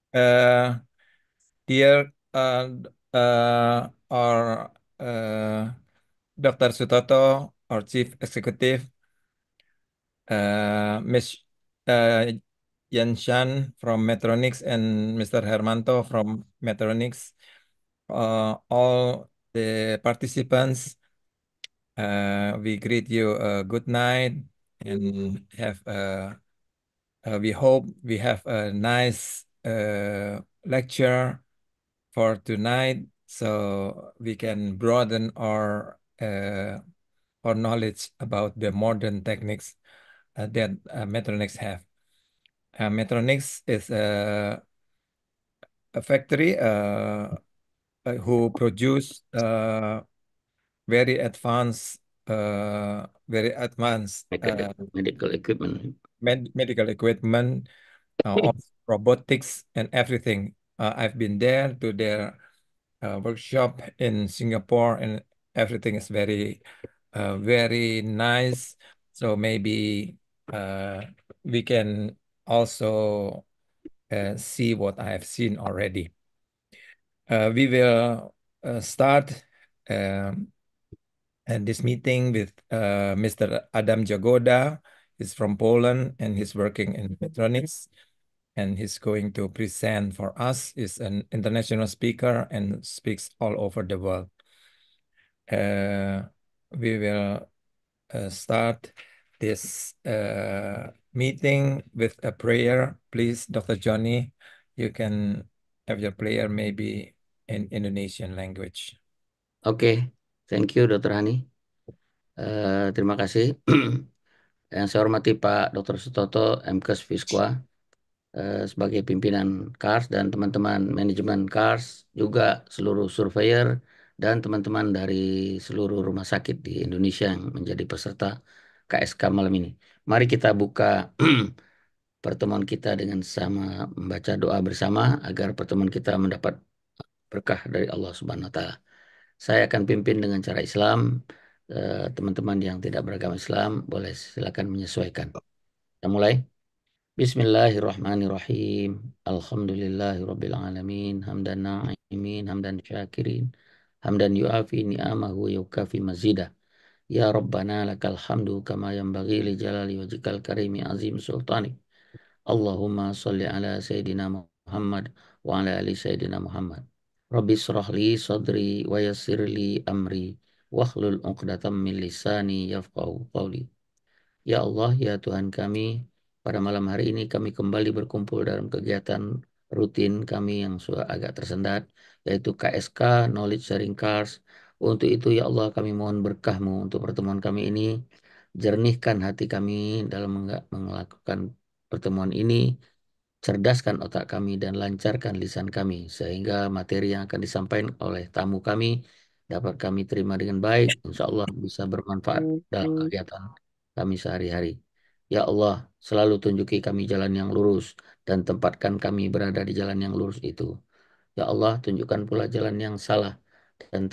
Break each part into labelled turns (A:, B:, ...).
A: Uh, Dear our Dr. Sutoto, our Chief Executive, Ms. Uh, Yanshan from MEDTRONICS and Mr. Hermanto from MEDTRONICS, all the participants, we greet you a good night and we hope we have a nice lecture for tonight, so we can broaden our knowledge about the modern techniques that Metronics have. Metronics is a factory who produce very advanced, very advanced
B: Medical equipment.
A: medical equipment, of robotics and everything. I've been there to their workshop in Singapore, and everything is very nice. So maybe we can also see what I have seen already. We will start um, this meeting with Mr. Adam Jagoda. He's from Poland and he's working in electronics, and he's going to present for us. He's an international speaker and speaks all over the world. We will start this meeting with a prayer. Please, Dr. Johnny, you can have your prayer maybe in Indonesian language.
B: Oke, thank you Dr. Hani. Terima kasih. Yang saya hormati Pak Dr. Sutoto, MKes Visqua, sebagai pimpinan KARS dan teman-teman manajemen KARS, juga seluruh surveyor dan teman-teman dari seluruh rumah sakit di Indonesia yang menjadi peserta KSK malam ini. Mari kita buka pertemuan kita dengan sama membaca doa bersama agar pertemuan kita mendapat berkah dari Allah Subhanahu wa taala. Saya akan pimpin dengan cara Islam. Teman-teman yang tidak beragama Islam boleh silakan menyesuaikan. Kita mulai. Bismillahirrahmanirrahim. Alhamdulillahirabbil alamin. Hamdan na'imin, hamdan syakirin. Hamdan yuafi ni'amahu wa yukafi mazidah. Ya Rabbana lakal hamdu kama yanbaghi li jalali wajhikal karimi azim sultanik. Allahumma salli ala Sayyidina Muhammad wa ala ali Sayyidina Muhammad. Rabbi shrah li sadri wa yassir li amri wahlul 'uqdatam min lisani yafqahu qawli. Ya Allah, ya Tuhan kami, pada malam hari ini kami kembali berkumpul dalam kegiatan rutin kami yang sudah agak tersendat, yaitu KSK, Knowledge Sharing Cars. Untuk itu ya Allah kami mohon berkah-Mu untuk pertemuan kami ini. Jernihkan hati kami dalam melakukan pertemuan ini. Cerdaskan otak kami dan lancarkan lisan kami sehingga materi yang akan disampaikan oleh tamu kami dapat kami terima dengan baik. Insya Allah bisa bermanfaat dalam kegiatan kami sehari-hari. Ya Allah, selalu tunjuki kami jalan yang lurus dan tempatkan kami berada di jalan yang lurus itu. Ya Allah, tunjukkan pula jalan yang salah dan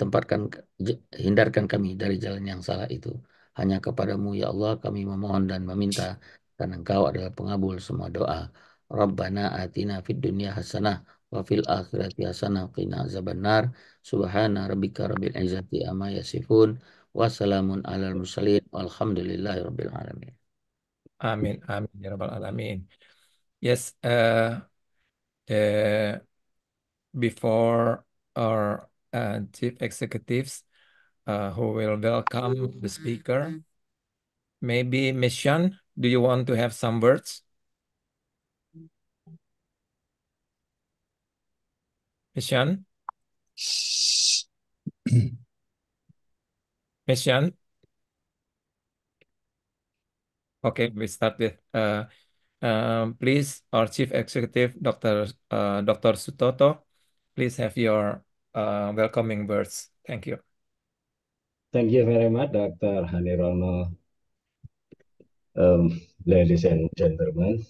B: hindarkan kami dari jalan yang salah itu. Hanya kepadamu ya Allah kami memohon dan meminta, karena Engkau adalah pengabul semua doa. Rabbana atina fid dunya hasanah wa fil akhirati hasanah wa qina azabannar. Subhana rabbika rabbil izzati amma yasifun. Wassalamun alal mursalin walhamdulillahi rabbil alamin.
A: Amin, amin, ya rabbal alamin. Yes, the before our chief executives who will welcome the speaker, maybe Miss Shan, do you want to have some words? Miss Shan? Miss Shan? Okay, we start with please, our chief executive, Dr. Sutoto, please have your welcoming words. Thank you.
C: Thank you very much, Dr. Hanirono. Ladies and gentlemen,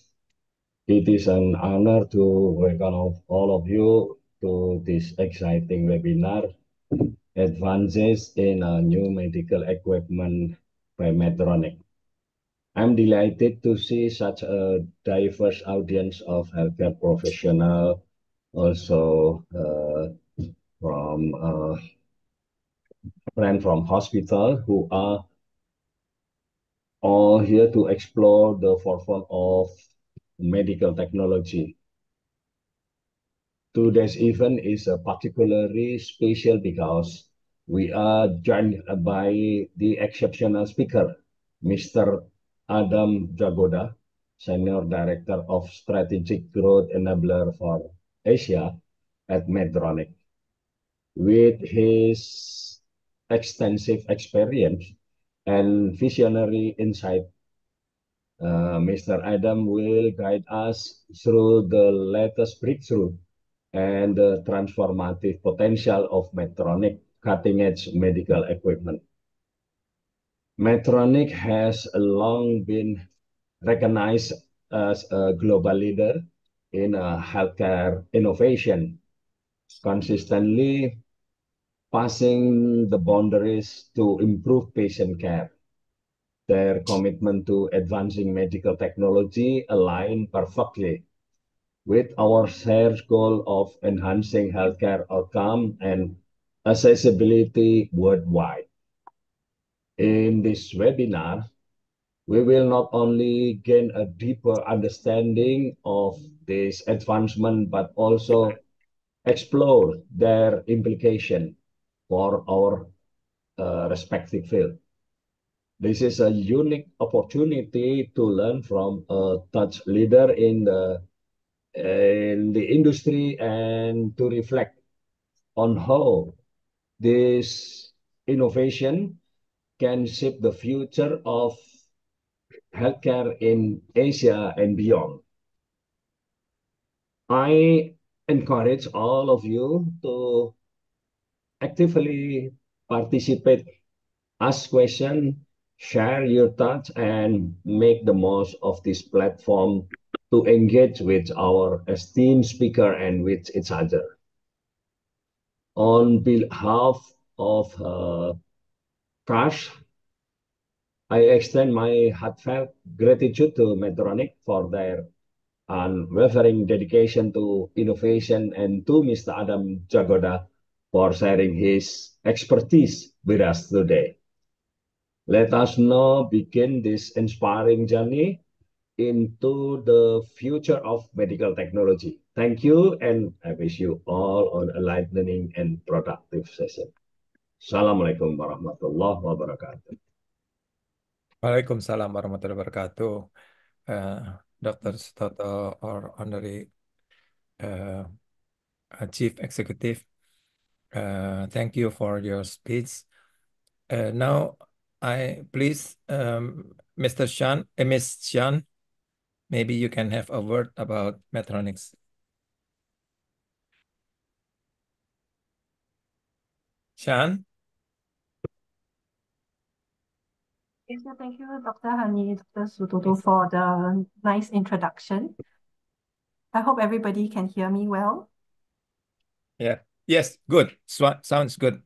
C: it is an honor to welcome all of you to this exciting webinar, Advances in New Medical Equipment by MEDTRONICS. I'm delighted to see such a diverse audience of healthcare professionals also from friend from hospital who are all here to explore the forefront of medical technology. Today's event is particularly special because we are joined by the exceptional speaker, Mr. Adam Jagoda, Senior Director of Strategic Growth Enabler for Asia at MEDTRONICS. With his extensive experience and visionary insight, Mr. Adam will guide us through the latest breakthrough and the transformative potential of Medtronic cutting-edge medical equipment. Medtronic has long been recognized as a global leader in healthcare innovation, consistently passing the boundaries to improve patient care. Their commitment to advancing medical technology align perfectly with our shared goal of enhancing healthcare outcome and accessibility worldwide. In this webinar, we will not only gain a deeper understanding of this advancement, but also explore their implication for our respective field. This is a unique opportunity to learn from a touch leader in the industry and to reflect on how this innovation can shape the future of healthcare in Asia and beyond. I encourage all of you to actively participate, ask questions, share your thoughts, and make the most of this platform to engage with our esteemed speaker and with each other. On behalf of Cash, I extend my heartfelt gratitude to Medtronic for their unwavering dedication to innovation and to Mr. Adam Jagoda for sharing his expertise with us today. Let us now begin this inspiring journey into the future of medical technology. Thank you, and I wish you all an enlightening and productive session. Assalamualaikum warahmatullahi wabarakatuh.
A: Waalaikumsalam warahmatullahi wabarakatuh. Dr. Sutoto, or Honorary Chief Executive, thank you for your speech. Now, I please, Mr. Shan, Ms. Shan, maybe you can have a word about Medtronics. Shan?
D: Yes, so thank you, Dr. Hani, Dr. Sutoto, for the nice introduction. I hope everybody can hear me well.
A: Yeah. Yes, good. Sounds good.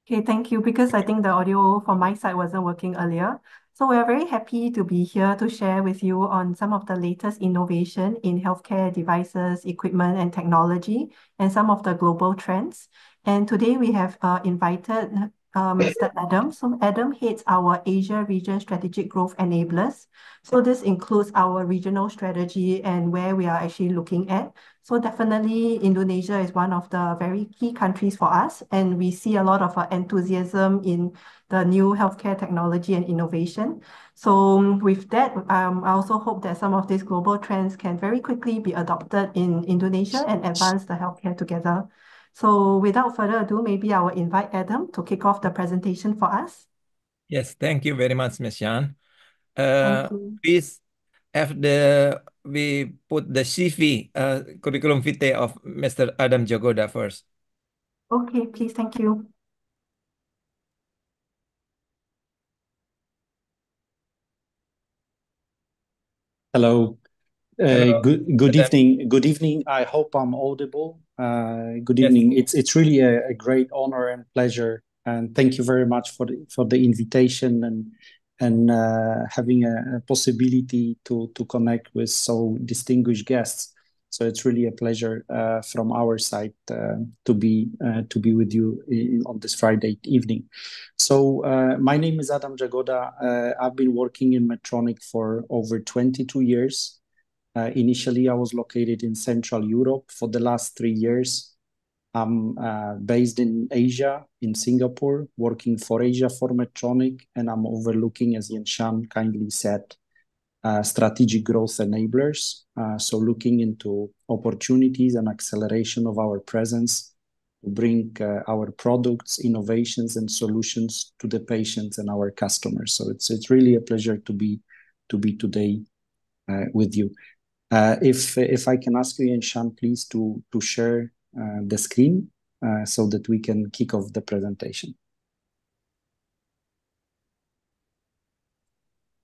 D: Okay, thank you, because I think the audio from my side wasn't working earlier. So we are very happy to be here to share with you on some of the latest innovation in healthcare devices, equipment, and technology, and some of the global trends. And today we have invited Mr. Adam. So Adam heads our Asia Region Strategic Growth Enablers. So this includes our regional strategy and where we are actually looking at. So definitely Indonesia is one of the very key countries for us, and we see a lot of enthusiasm in the new healthcare technology and innovation. So with that, I also hope that some of these global trends can very quickly be adopted in Indonesia and advance the healthcare together. So without further ado, maybe I will invite Adam to kick off the presentation for us.
A: Yes, thank you very much, Ms. Shan.
D: Thank you.
A: Please we put the CV, curriculum vitae of Mr. Adam Jagoda first.
D: Okay, please, thank you.
E: Hello.
A: Hello,
E: Good
A: Adam.
E: evening. Good evening. I hope I'm audible. Good
A: Yes.
E: evening. It's really a great honor and pleasure, and thank you very much for the invitation and having a possibility to connect with so distinguished guests. So it's really a pleasure from our side to be with you on this Friday evening. So my name is Adam Jagoda. I've been working in Medtronic for over 22 years. Initially, I was located in Central Europe for the last 3 years. I'm based in Asia, in Singapore, working for Asia for Medtronic, and I'm overlooking, as Yanshan kindly said, strategic growth enablers. So looking into opportunities and acceleration of our presence to bring our products, innovations, and solutions to the patients and our customers. So it's really a pleasure to be today with you. If I can ask you, Yanshan, please to share the screen so that we can kick off the presentation.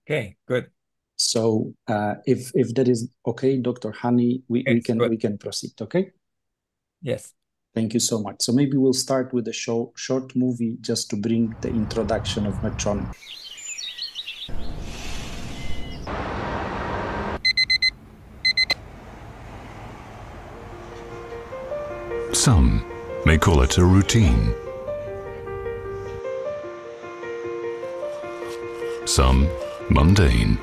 A: Okay, good.
E: So if that is okay, Dr. Hani, we can proceed, okay?
A: Yes.
E: Thank you so much. So maybe we'll start with a short movie just to bring the introduction of Medtronic.
F: Some may call it a routine. Some mundane.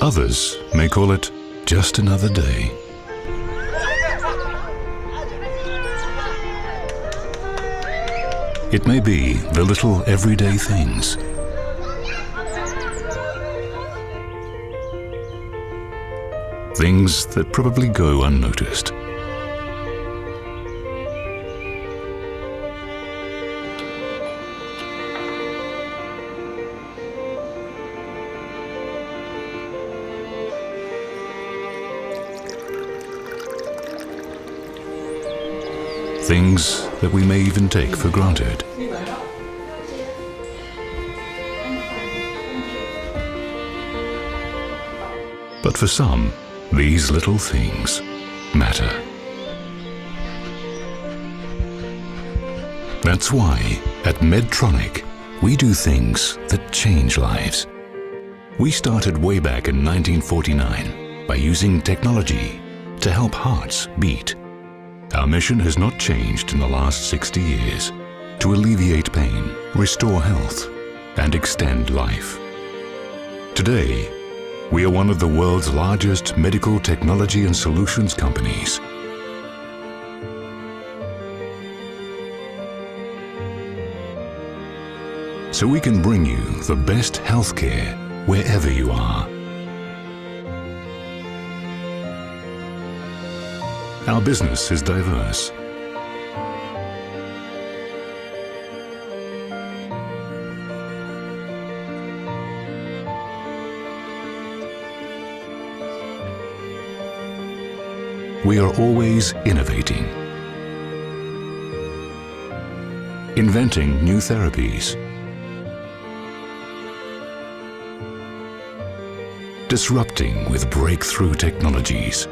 F: Others may call it just another day. It may be the little everyday things. Things that probably go unnoticed. Things that we may even take for granted. But for some, these little things matter. That's why at Medtronic, we do things that change lives. We started way back in 1949 by using technology to help hearts beat. Our mission has not changed in the last 60 years: to alleviate pain, restore health, and extend life. Today, we are one of the world's largest medical technology and solutions companies. So we can bring you the best healthcare wherever you are. Our business is diverse. We are always innovating, inventing new therapies, disrupting with breakthrough technologies,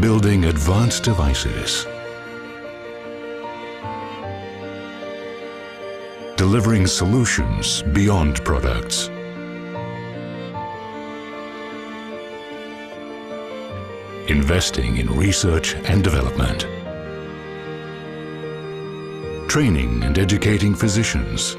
F: building advanced devices, delivering solutions beyond products, investing in research and development, training and educating physicians,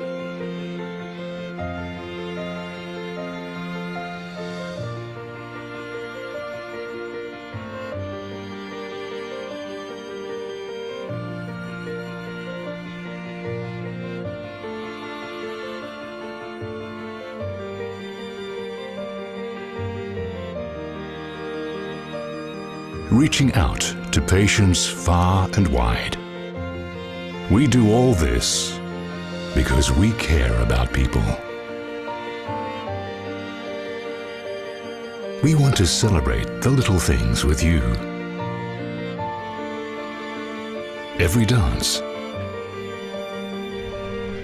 F: reaching out to patients far and wide. We do all this because we care about people. We want to celebrate the little things with you. Every dance,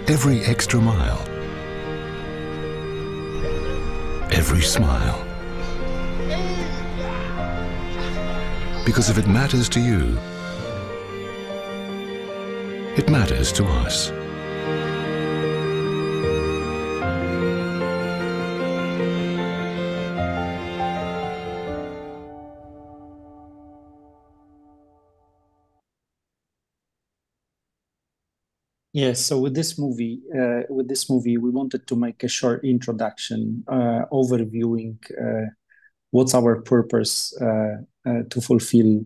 F: every extra mile, every smile. Because if it matters to you, It matters to us.
E: Yes, so with this movie, we wanted to make a short introduction, overviewing what's our purpose to fulfill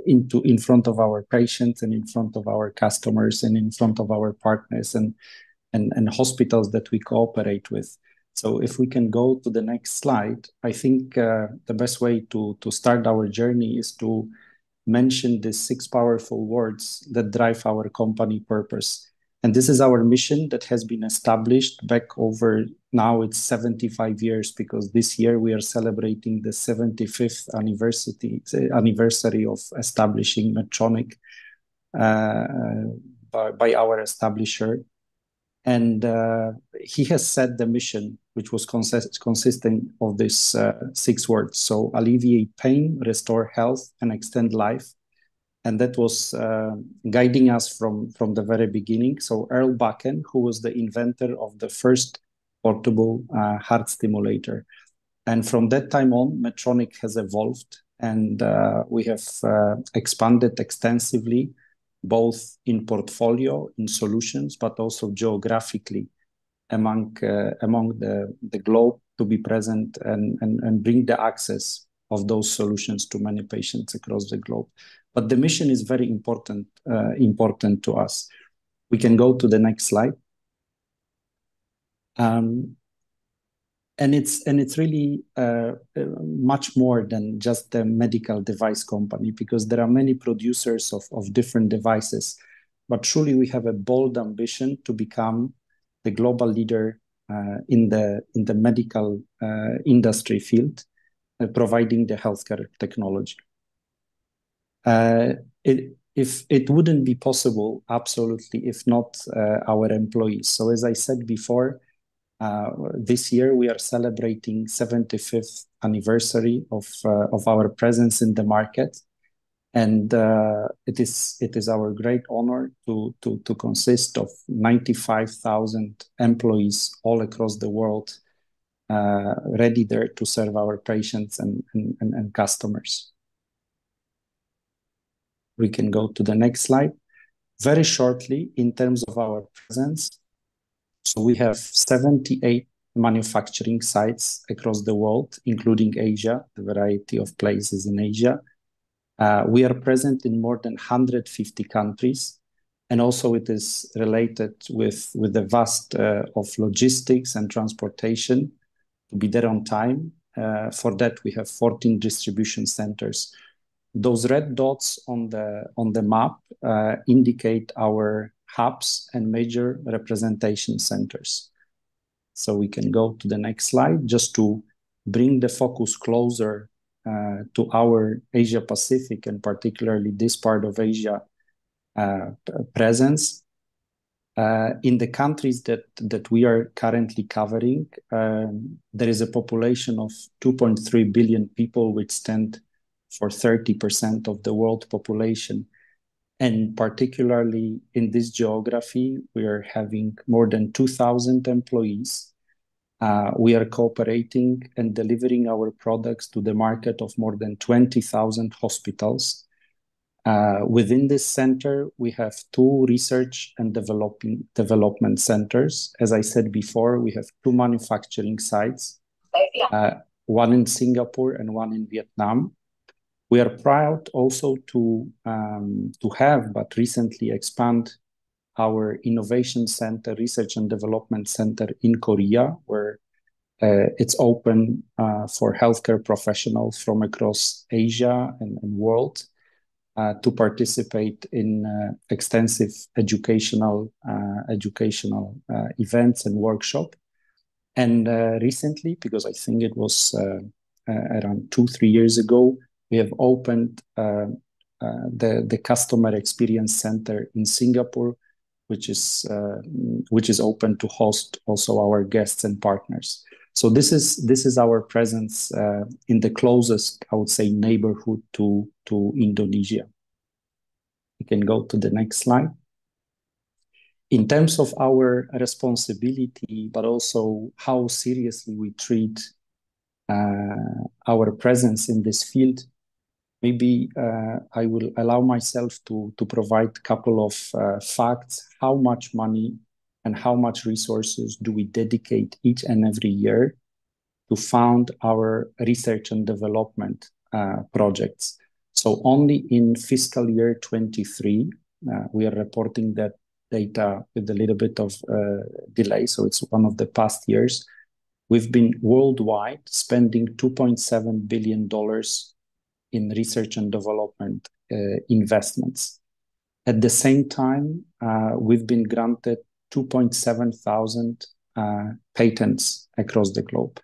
E: in front of our patients and in front of our customers and in front of our partners and hospitals that we cooperate with. So if we can go to the next slide, I think the best way to start our journey is to mention the 6 powerful words that drive our company purpose. And this is our mission that has been established back over, now it's 75 years, because this year we are celebrating the 75th anniversary of establishing Medtronic by our establisher. And he has set the mission, which was consisting of these 6 words. So alleviate pain, restore health, and extend life. And that was guiding us from the very beginning. So Earl Buchan, who was the inventor of the first portable heart stimulator. And from that time on, Medtronic has evolved, and we have expanded extensively, both in portfolio, in solutions, but also geographically among the globe, to be present and bring the access of those solutions to many patients across the globe. But the mission is very important to us. We can go to the next slide. And it's really much more than just a medical device company, because there are many producers of different devices. But truly, we have a bold ambition to become the global leader in the medical industry field, providing the healthcare technology. If it wouldn't be possible, absolutely, if not our employees. So as I said before, this year we are celebrating 75th anniversary of our presence in the market, and it is our great honor to consist of 95,000 employees all across the world, ready there to serve our patients and customers. We can go to the next slide. Very shortly, in terms of our presence, so we have 78 manufacturing sites across the world, including Asia, a variety of places in Asia. We are present in more than 150 countries, and also it is related with the vast of logistics and transportation to be there on time. For that, we have 14 distribution centers. Those red dots on the map indicate our hubs and major representation centers. So we can go to the next slide just to bring the focus closer to our Asia Pacific, and particularly this part of Asia presence. In the countries that we are currently covering, there is a population of 2.3 billion people, which stand for 30% of the world population. And particularly in this geography, we are having more than 2,000 employees. We are cooperating and delivering our products to the market of more than 20,000 hospitals. Within this center, we have 2 research and development centers. As I said before, we have 2 manufacturing sites, one in Singapore and one in Vietnam. We are proud also to have, but recently expand our innovation center, research and development center in Korea, where it's open for healthcare professionals from across Asia and world to participate in extensive educational events and workshop. And recently, because I think it was around 2-3 years ago, we have opened the customer experience center in Singapore, which is open to host also our guests and partners. So this is our presence in the closest, I would say, neighborhood to Indonesia. We can go to the next slide. In terms of our responsibility, but also how seriously we treat our presence in this field, maybe I will allow myself to provide a couple of facts. How much money and how much resources do we dedicate each and every year to fund our research and development projects? So only in fiscal year 23, we are reporting that data with a little bit of delay, so it's one of the past years. We've been worldwide spending $2.7 billion in research and development investments. At the same time, we've been granted 2.7 thousand patents across the globe.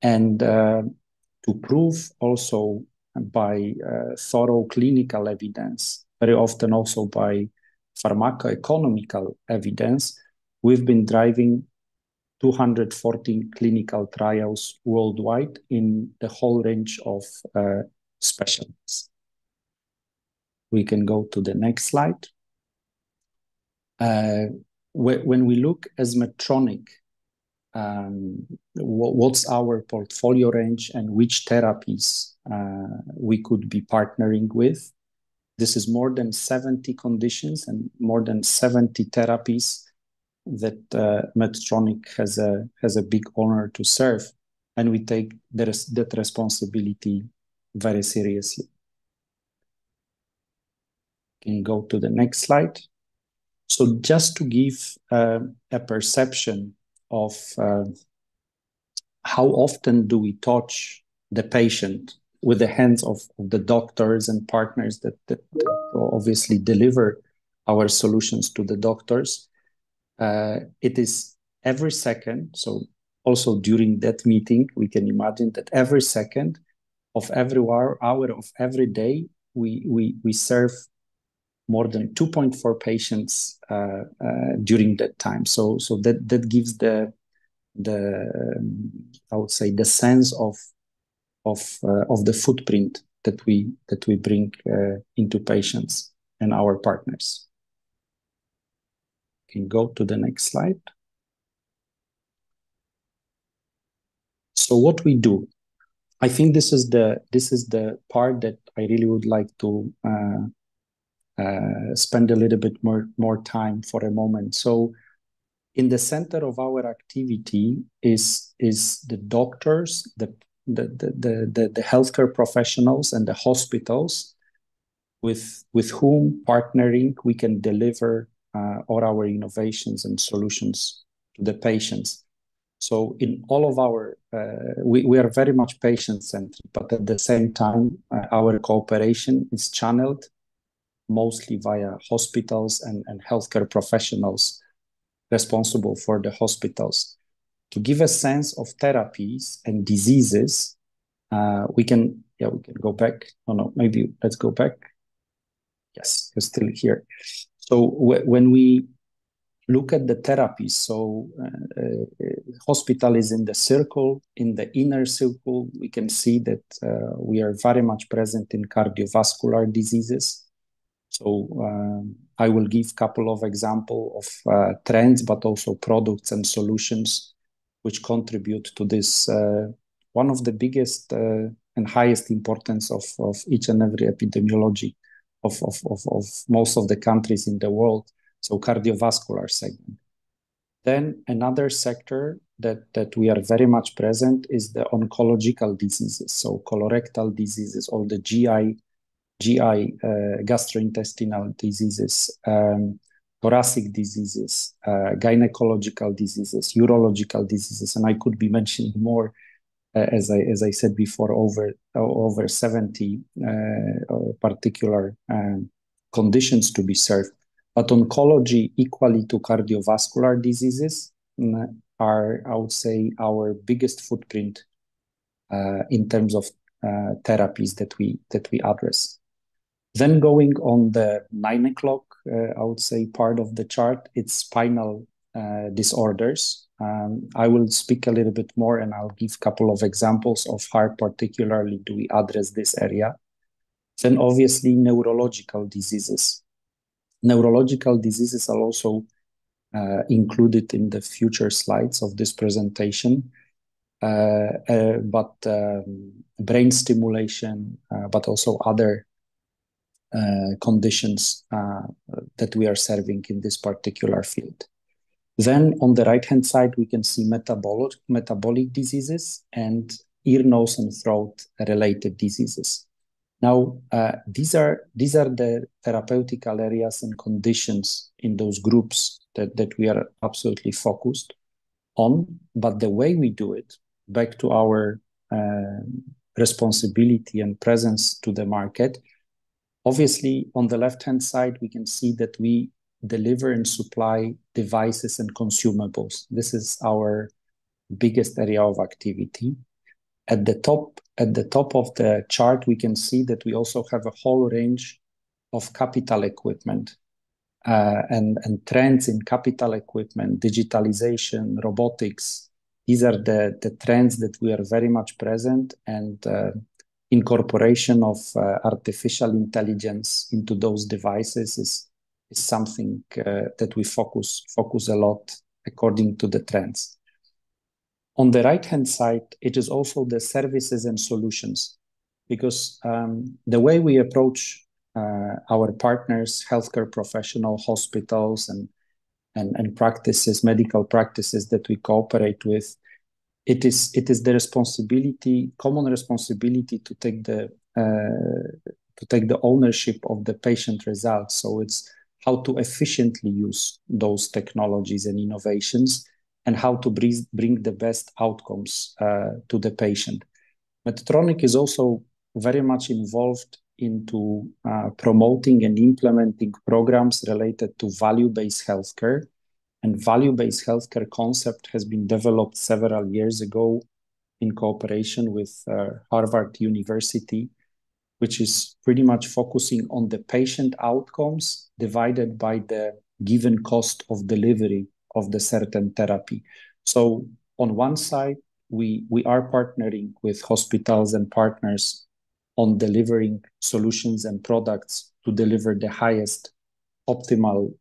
E: And to prove also by thorough clinical evidence, very often also by pharmacoeconomical evidence, we've been driving 214 clinical trials worldwide in the whole range of specialties. We can go to the next slide. When we look as Medtronic, what's our portfolio range and which therapies we could be partnering with? This is more than 70 conditions and more than 70 therapies that Medtronic has a big honor to serve, and we take that responsibility very seriously. Can go to the next slide. So just to give a perception of how often do we touch the patient with the hands of the doctors and partners that obviously deliver our solutions to the doctors. It is every second. So also during that meeting, we can imagine that every second of every hour of every day, we serve more than 2.4 patients during that time. So that gives the I would say the sense of the footprint that we bring into patients and our partners. Can go to the next slide. So what we do, I think this is the part that I really would like to spend a little bit more time for a moment. So in the center of our activity is the doctors, the healthcare professionals and the hospitals with whom partnering we can deliver all our innovations and solutions to the patients. So in all of our, we are very much patient-centric, but at the same time, our cooperation is channeled mostly via hospitals and healthcare professionals responsible for the hospitals. To give a sense of therapies and diseases, we can go back. Oh no, maybe let's go back. Yes, you're still here. So when we look at the therapies, so hospital is in the circle. In the inner circle, we can see that we are very much present in cardiovascular diseases. So I will give a couple of examples of trends, but also products and solutions which contribute to this, one of the biggest and highest importance of each and every epidemiology of most of the countries in the world. So cardiovascular segment. Then another sector that we are very much present is the oncological diseases. So colorectal diseases, all the GI gastrointestinal diseases, thoracic diseases, gynecological diseases, urological diseases, and I could be mentioning more, as I said before, over 70 particular conditions to be served. But oncology, equally to cardiovascular diseases, are, I would say, our biggest footprint in terms of therapies that we address. Then going on the 9 o'clock, I would say part of the chart, it's spinal disorders. I will speak a little bit more and I'll give a couple of examples of how particularly do we address this area. Then obviously neurological diseases. Neurological diseases are also included in the future slides of this presentation. But brain stimulation, but also other conditions that we are serving in this particular field. Then on the right-hand side, we can see metabolic diseases and ear, nose, and throat related diseases. Now, these are the therapeutical areas and conditions in those groups that we are absolutely focused on. But the way we do it, back to our responsibility and presence to the market, obviously, on the left-hand side, we can see that we deliver and supply devices and consumables. This is our biggest area of activity. At the top of the chart, we can see that we also have a whole range of capital equipment and trends in capital equipment, digitalization, robotics. These are the trends that we are very much present, and incorporation of artificial intelligence into those devices is something that we focus a lot according to the trends. On the right-hand side, it is also the services and solutions, because the way we approach our partners, healthcare professional, hospitals, and practices, medical practices that we cooperate with, it is the responsibility, common responsibility, to take the ownership of the patient results. So it's how to efficiently use those technologies and innovations, and how to bring the best outcomes to the patient. Medtronic is also very much involved into promoting and implementing programs related to value-based healthcare. And value-based healthcare concept has been developed several years ago in cooperation with Harvard University, which is pretty much focusing on the patient outcomes divided by the given cost of delivery of the certain therapy. So on one side, we are partnering with hospitals and partners on delivering solutions and products to deliver the highest optimal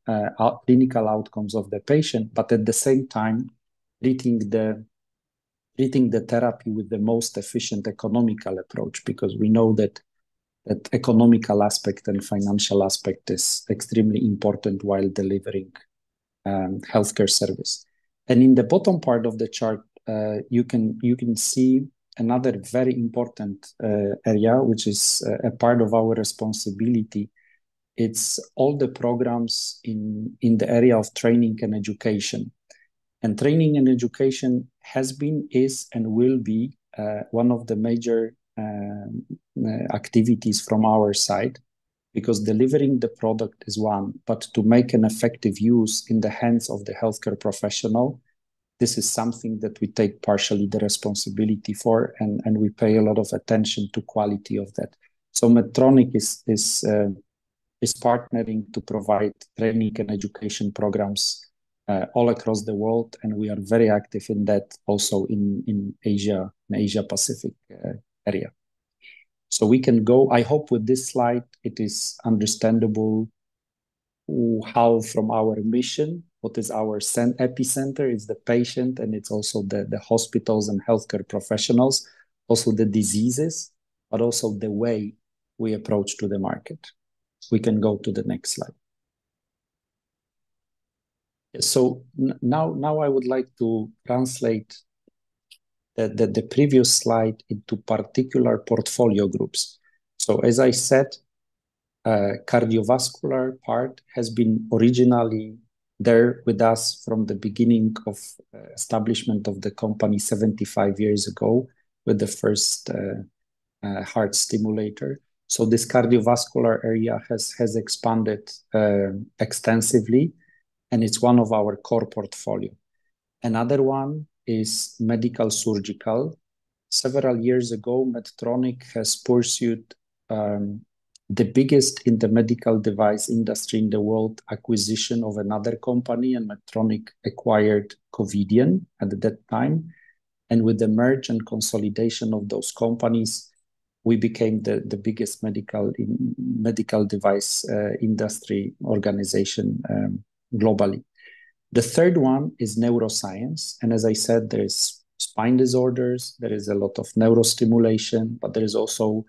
E: clinical outcomes of the patient, but at the same time, treating the therapy with the most efficient economical approach, because we know that economical aspect and financial aspect is extremely important while delivering healthcare service. And in the bottom part of the chart, you can see another very important area, which is a part of our responsibility. It's all the programs in the area of training and education. And training and education has been, is, and will be one of the major activities from our side, because delivering the product is one, but to make an effective use in the hands of the healthcare professional, this is something that we take partially the responsibility for, and we pay a lot of attention to quality of that. So Medtronic is partnering to provide training and education programs all across the world, and we are very active in that also in Asia Pacific area. So we can go, I hope with this slide, it is understandable how from our mission, what is our epicenter is the patient, and it's also the hospitals and healthcare professionals, also the diseases, but also the way we approach to the market. We can go to the next slide. So now I would like to translate the previous slide into particular portfolio groups. So as I said, cardiovascular part has been originally there with us from the beginning of establishment of the company 75 years ago with the first heart stimulator. So this cardiovascular area has expanded extensively, and it's one of our core portfolio. Another one is medical surgical. Several years ago, Medtronic has pursued the biggest in the medical device industry in the world acquisition of another company, and Medtronic acquired Covidien at that time. And with the merge and consolidation of those companies, we became the biggest medical device industry organization globally. The third one is neuroscience. And as I said, there is spine disorders, there is a lot of neurostimulation, but there is also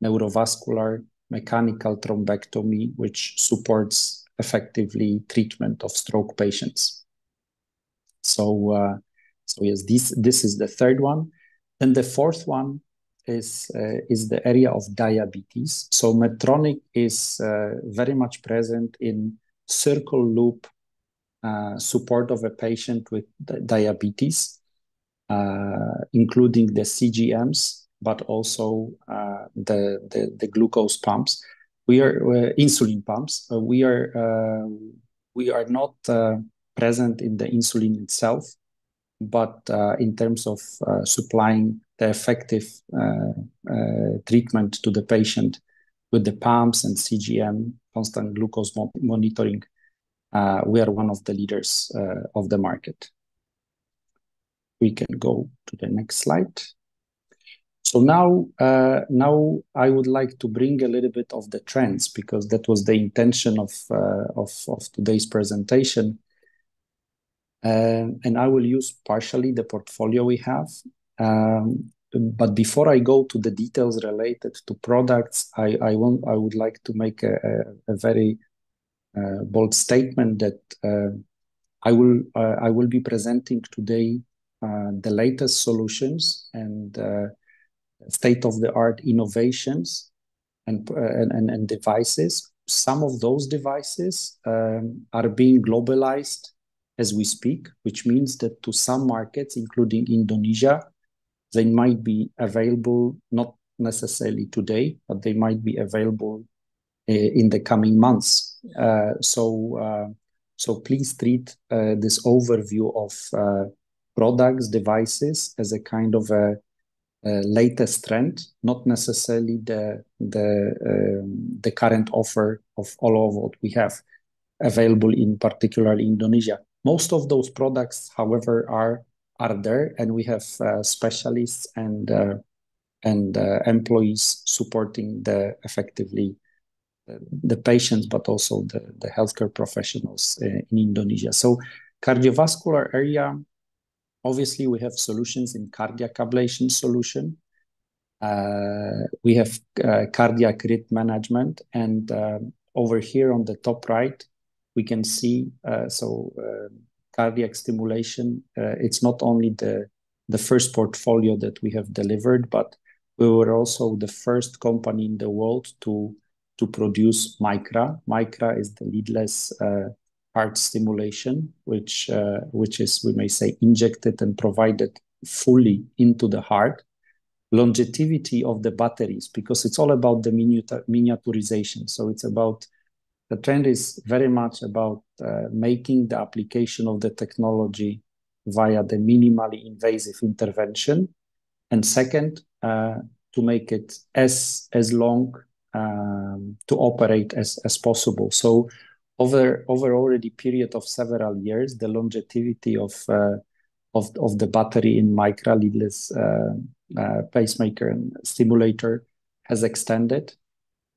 E: neurovascular, mechanical thrombectomy, which supports effectively treatment of stroke patients. So yes, this is the third one. And the fourth one is the area of diabetes. So Medtronic is very much present in circle loop support of a patient with diabetes, including the CGMs, but also the glucose pumps. We are insulin pumps. We are not present in the insulin itself, but in terms of supplying the effective treatment to the patient with the pumps and CGM, constant glucose monitoring, we are one of the leaders of the market. We can go to the next slide. So now I would like to bring a little bit of the trends, because that was the intention of today's presentation. And I will use partially the portfolio we have. But before I go to the details related to products, I would like to make a very bold statement that I will be presenting today the latest solutions and state-of-the-art innovations and devices. Some of those devices are being globalized as we speak, which means that to some markets, including Indonesia, they might be available not necessarily today, but they might be available in the coming months. So please treat this overview of products, devices as a kind of a latest trend, not necessarily the current offer of all of what we have available in particularly Indonesia. Most of those products, however, are there, and we have specialists and employees supporting effectively the patients, but also the healthcare professionals in Indonesia. So cardiovascular area, obviously we have solutions in cardiac ablation solution. We have cardiac rhythm management, and over here on the top right, we can see cardiac stimulation. It's not only the first portfolio that we have delivered, but we were also the first company in the world to produce Micra. Micra is the leadless heart stimulation, which is, we may say, injected and provided fully into the heart. Longevity of the batteries, because it's all about the miniaturization. So it's about, the trend is very much about making the application of the technology via the minimally invasive intervention. And second, to make it as long to operate as possible. So over already period of several years, the longevity of the battery in Micra leadless pacemaker and stimulator has extended,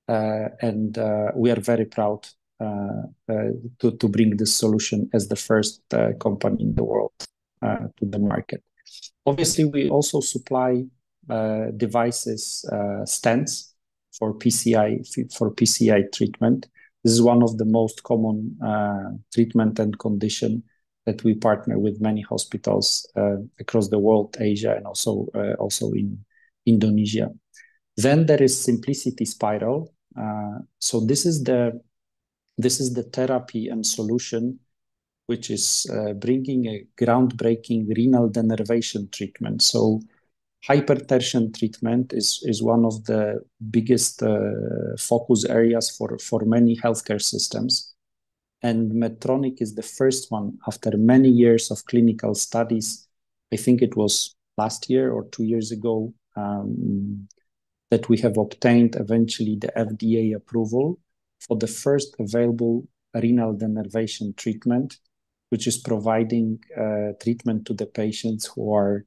E: and we are very proud to bring this solution as the first company in the world to the market. Obviously, we also supply devices, stents for PCI treatment. This is one of the most common treatment and condition that we partner with many hospitals across the world, Asia, and also in Indonesia. Then there is Simplicity Spiral. So this is the therapy and solution which is bringing a groundbreaking renal denervation treatment. So hypertension treatment is one of the biggest focus areas for many healthcare systems. And Medtronic is the first one, after many years of clinical studies, I think it was last year or 2 years ago, that we have obtained eventually the FDA approval for the first available renal denervation treatment, which is providing treatment to the patients who are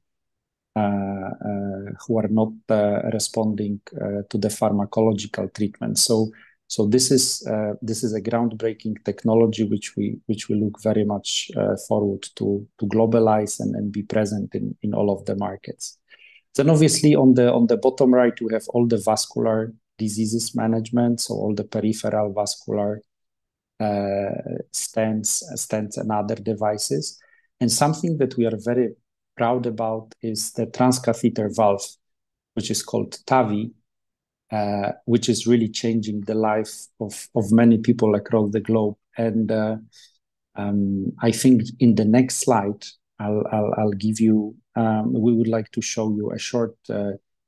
E: not responding to the pharmacological treatment. So So this is a groundbreaking technology which we look very much forward to globalize and be present in all of the markets. Then obviously on the bottom right we have all the vascular diseases management, so all the peripheral vascular stents and other devices. And something that we are very proud about is the transcatheter valve, which is called TAVI, which is really changing the life of many people across the globe. And I think in the next slide, I'll give you, we would like to show you a short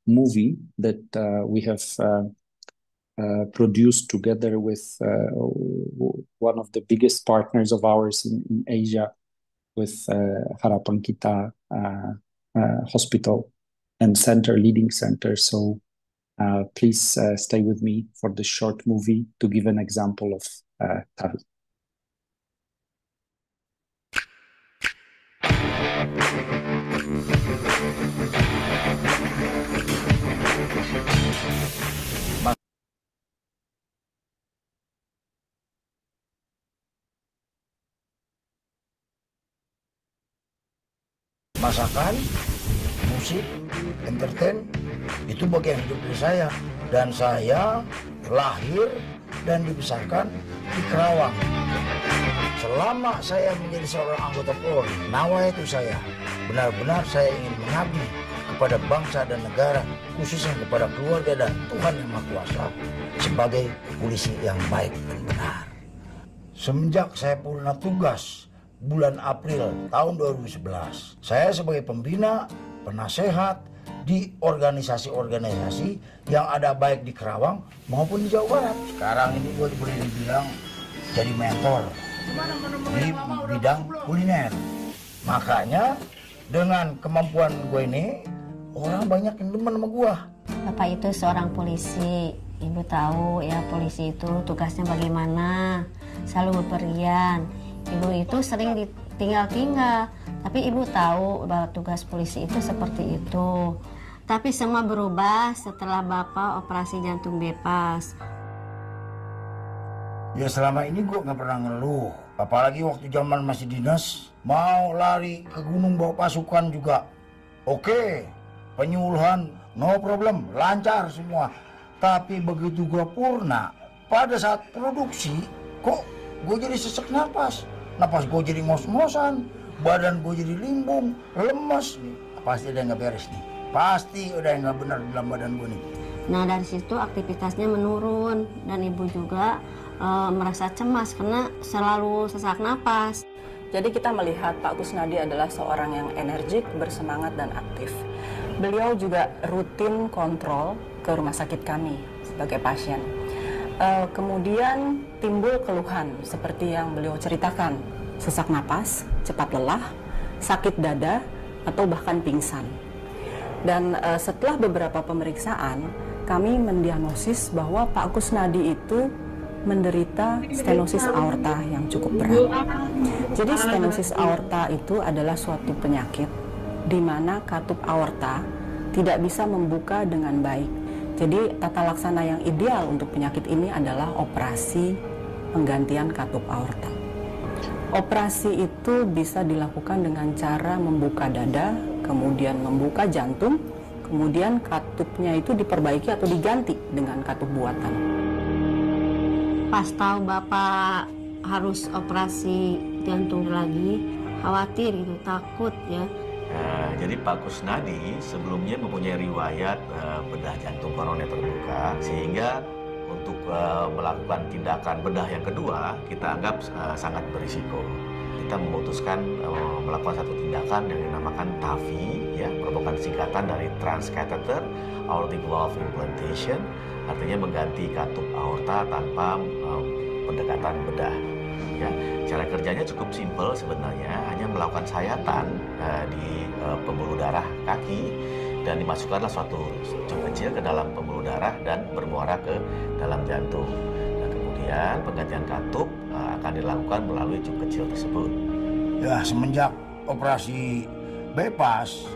E: movie that we have produced together with one of the biggest partners of ours in Asia, with Harapankita Hospital and Center, leading center. So please stay with me for this short movie to give an example of TAVI.
G: Masakan, musik, entertain, itu bagian hidup dari saya. Dan saya lahir dan dibesarkan di Kerawang. Selama saya menjadi seorang anggota Polri, nawaitu saya, benar-benar saya ingin mengabdi kepada bangsa dan negara, khususnya kepada keluarga dan Tuhan Yang Maha Kuasa, sebagai polisi yang baik dan benar. Semenjak saya purna tugas bulan April tahun 2011, saya sebagai pembina, penasehat di organisasi-organisasi yang ada baik di Kerawang maupun di Jawa Barat. Sekarang ini gue boleh dibilang jadi mentor di bidang kuliner. Makanya dengan kemampuan gue ini, orang banyak yang demen sama gue.
H: Bapak itu seorang polisi. Ibu tahu ya polisi itu tugasnya bagaimana, selalu bepergian. Ibu itu sering ditinggal-tinggal, tapi ibu tahu bahwa tugas polisi itu seperti itu. Tapi semua berubah setelah Bapak operasi jantung bebas.
G: Ya selama ini gue nggak pernah ngeluh. Apalagi waktu zaman masih dinas, mau lari ke gunung bawa pasukan juga. Oke, penyuluhan no problem, lancar semua. Tapi begitu gue purna, pada saat produksi, kok gue jadi sesak napas. Napas gue jadi ngos-ngosan, badan gue jadi limbung, lemes. Pasti ada yang nggak beres nih. Pasti udah yang nggak benar dalam badan gue nih.
H: Nah dari situ aktivitasnya menurun dan ibu juga merasa cemas karena selalu sesak napas.
I: Jadi kita melihat Pak Kusnadi adalah seorang yang energik, bersemangat dan aktif. Beliau juga rutin kontrol ke rumah sakit kami sebagai pasien. Kemudian timbul keluhan seperti yang beliau ceritakan, sesak napas, cepat lelah, sakit dada, atau bahkan pingsan. Dan setelah beberapa pemeriksaan, kami mendiagnosis bahwa Pak Kusnadi itu menderita stenosis aorta yang cukup berat. Jadi stenosis aorta itu adalah suatu penyakit di mana katup aorta tidak bisa membuka dengan baik. Jadi tata laksana yang ideal untuk penyakit ini adalah operasi penggantian katup aorta. Operasi itu bisa dilakukan dengan cara membuka dada, kemudian membuka jantung, kemudian katupnya itu diperbaiki atau diganti dengan katup buatan.
H: Pas tahu Bapak harus operasi jantung lagi, khawatir gitu, takut ya.
J: Jadi Pak Kusnadi sebelumnya mempunyai riwayat bedah jantung koroner terbuka, sehingga untuk melakukan tindakan bedah yang kedua kita anggap sangat berisiko. Kita memutuskan melakukan satu tindakan yang dinamakan TAVI, ya, merupakan singkatan dari transcatheter aortic valve implantation, artinya mengganti katup aorta tanpa pendekatan bedah. Ya, cara kerjanya cukup simpel sebenarnya, hanya melakukan sayatan di pembuluh darah kaki dan dimasukkanlah suatu cup kecil ke dalam pembuluh darah dan bermuara ke dalam jantung. Nah, kemudian penggantian katup akan dilakukan melalui cup kecil tersebut.
G: Ya, semenjak operasi bypass,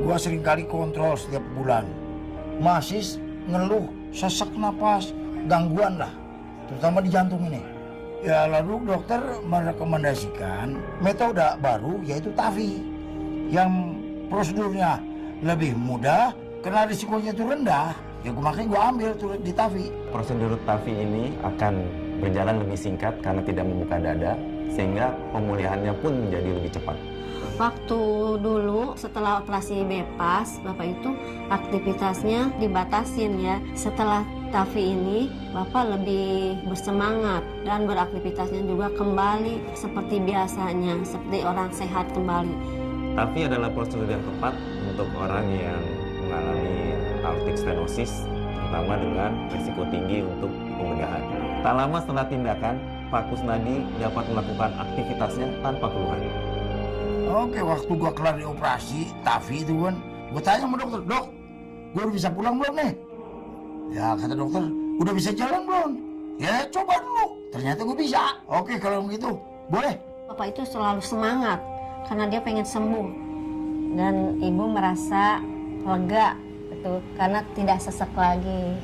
G: gua sering kali kontrol setiap bulan. Masih ngeluh sesak napas, gangguan lah, terutama di jantung ini. Ya lalu dokter merekomendasikan metode baru yaitu TAVI yang prosedurnya lebih mudah karena risikonya itu rendah. Ya makanya gue ambil tuh di TAVI.
K: Prosedur TAVI ini akan berjalan lebih singkat karena tidak membuka dada, sehingga pemulihannya pun menjadi lebih cepat.
H: Waktu dulu setelah operasi bypass, Bapak itu aktivitasnya dibatasin ya. Setelah TAVI ini, Bapak lebih bersemangat dan beraktivitasnya juga kembali seperti biasanya, seperti orang sehat kembali.
K: TAVI adalah prosedur yang tepat untuk orang yang mengalami aortic stenosis, terutama dengan risiko tinggi untuk pembedahan. Tak lama setelah tindakan, Pak Kusnadi dapat melakukan aktivitasnya tanpa keluhan.
G: Oke, waktu gua kelar di operasi TAVI itu kan, gua tanya sama dokter, "Dok, gua udah bisa pulang belum nih?" Ya kata dokter, "Udah bisa jalan belum?" "Ya coba dulu." Ternyata gua bisa. Oke, kalau begitu boleh.
H: Bapak itu selalu semangat karena dia pengen sembuh, dan ibu merasa lega gitu karena tidak sesek lagi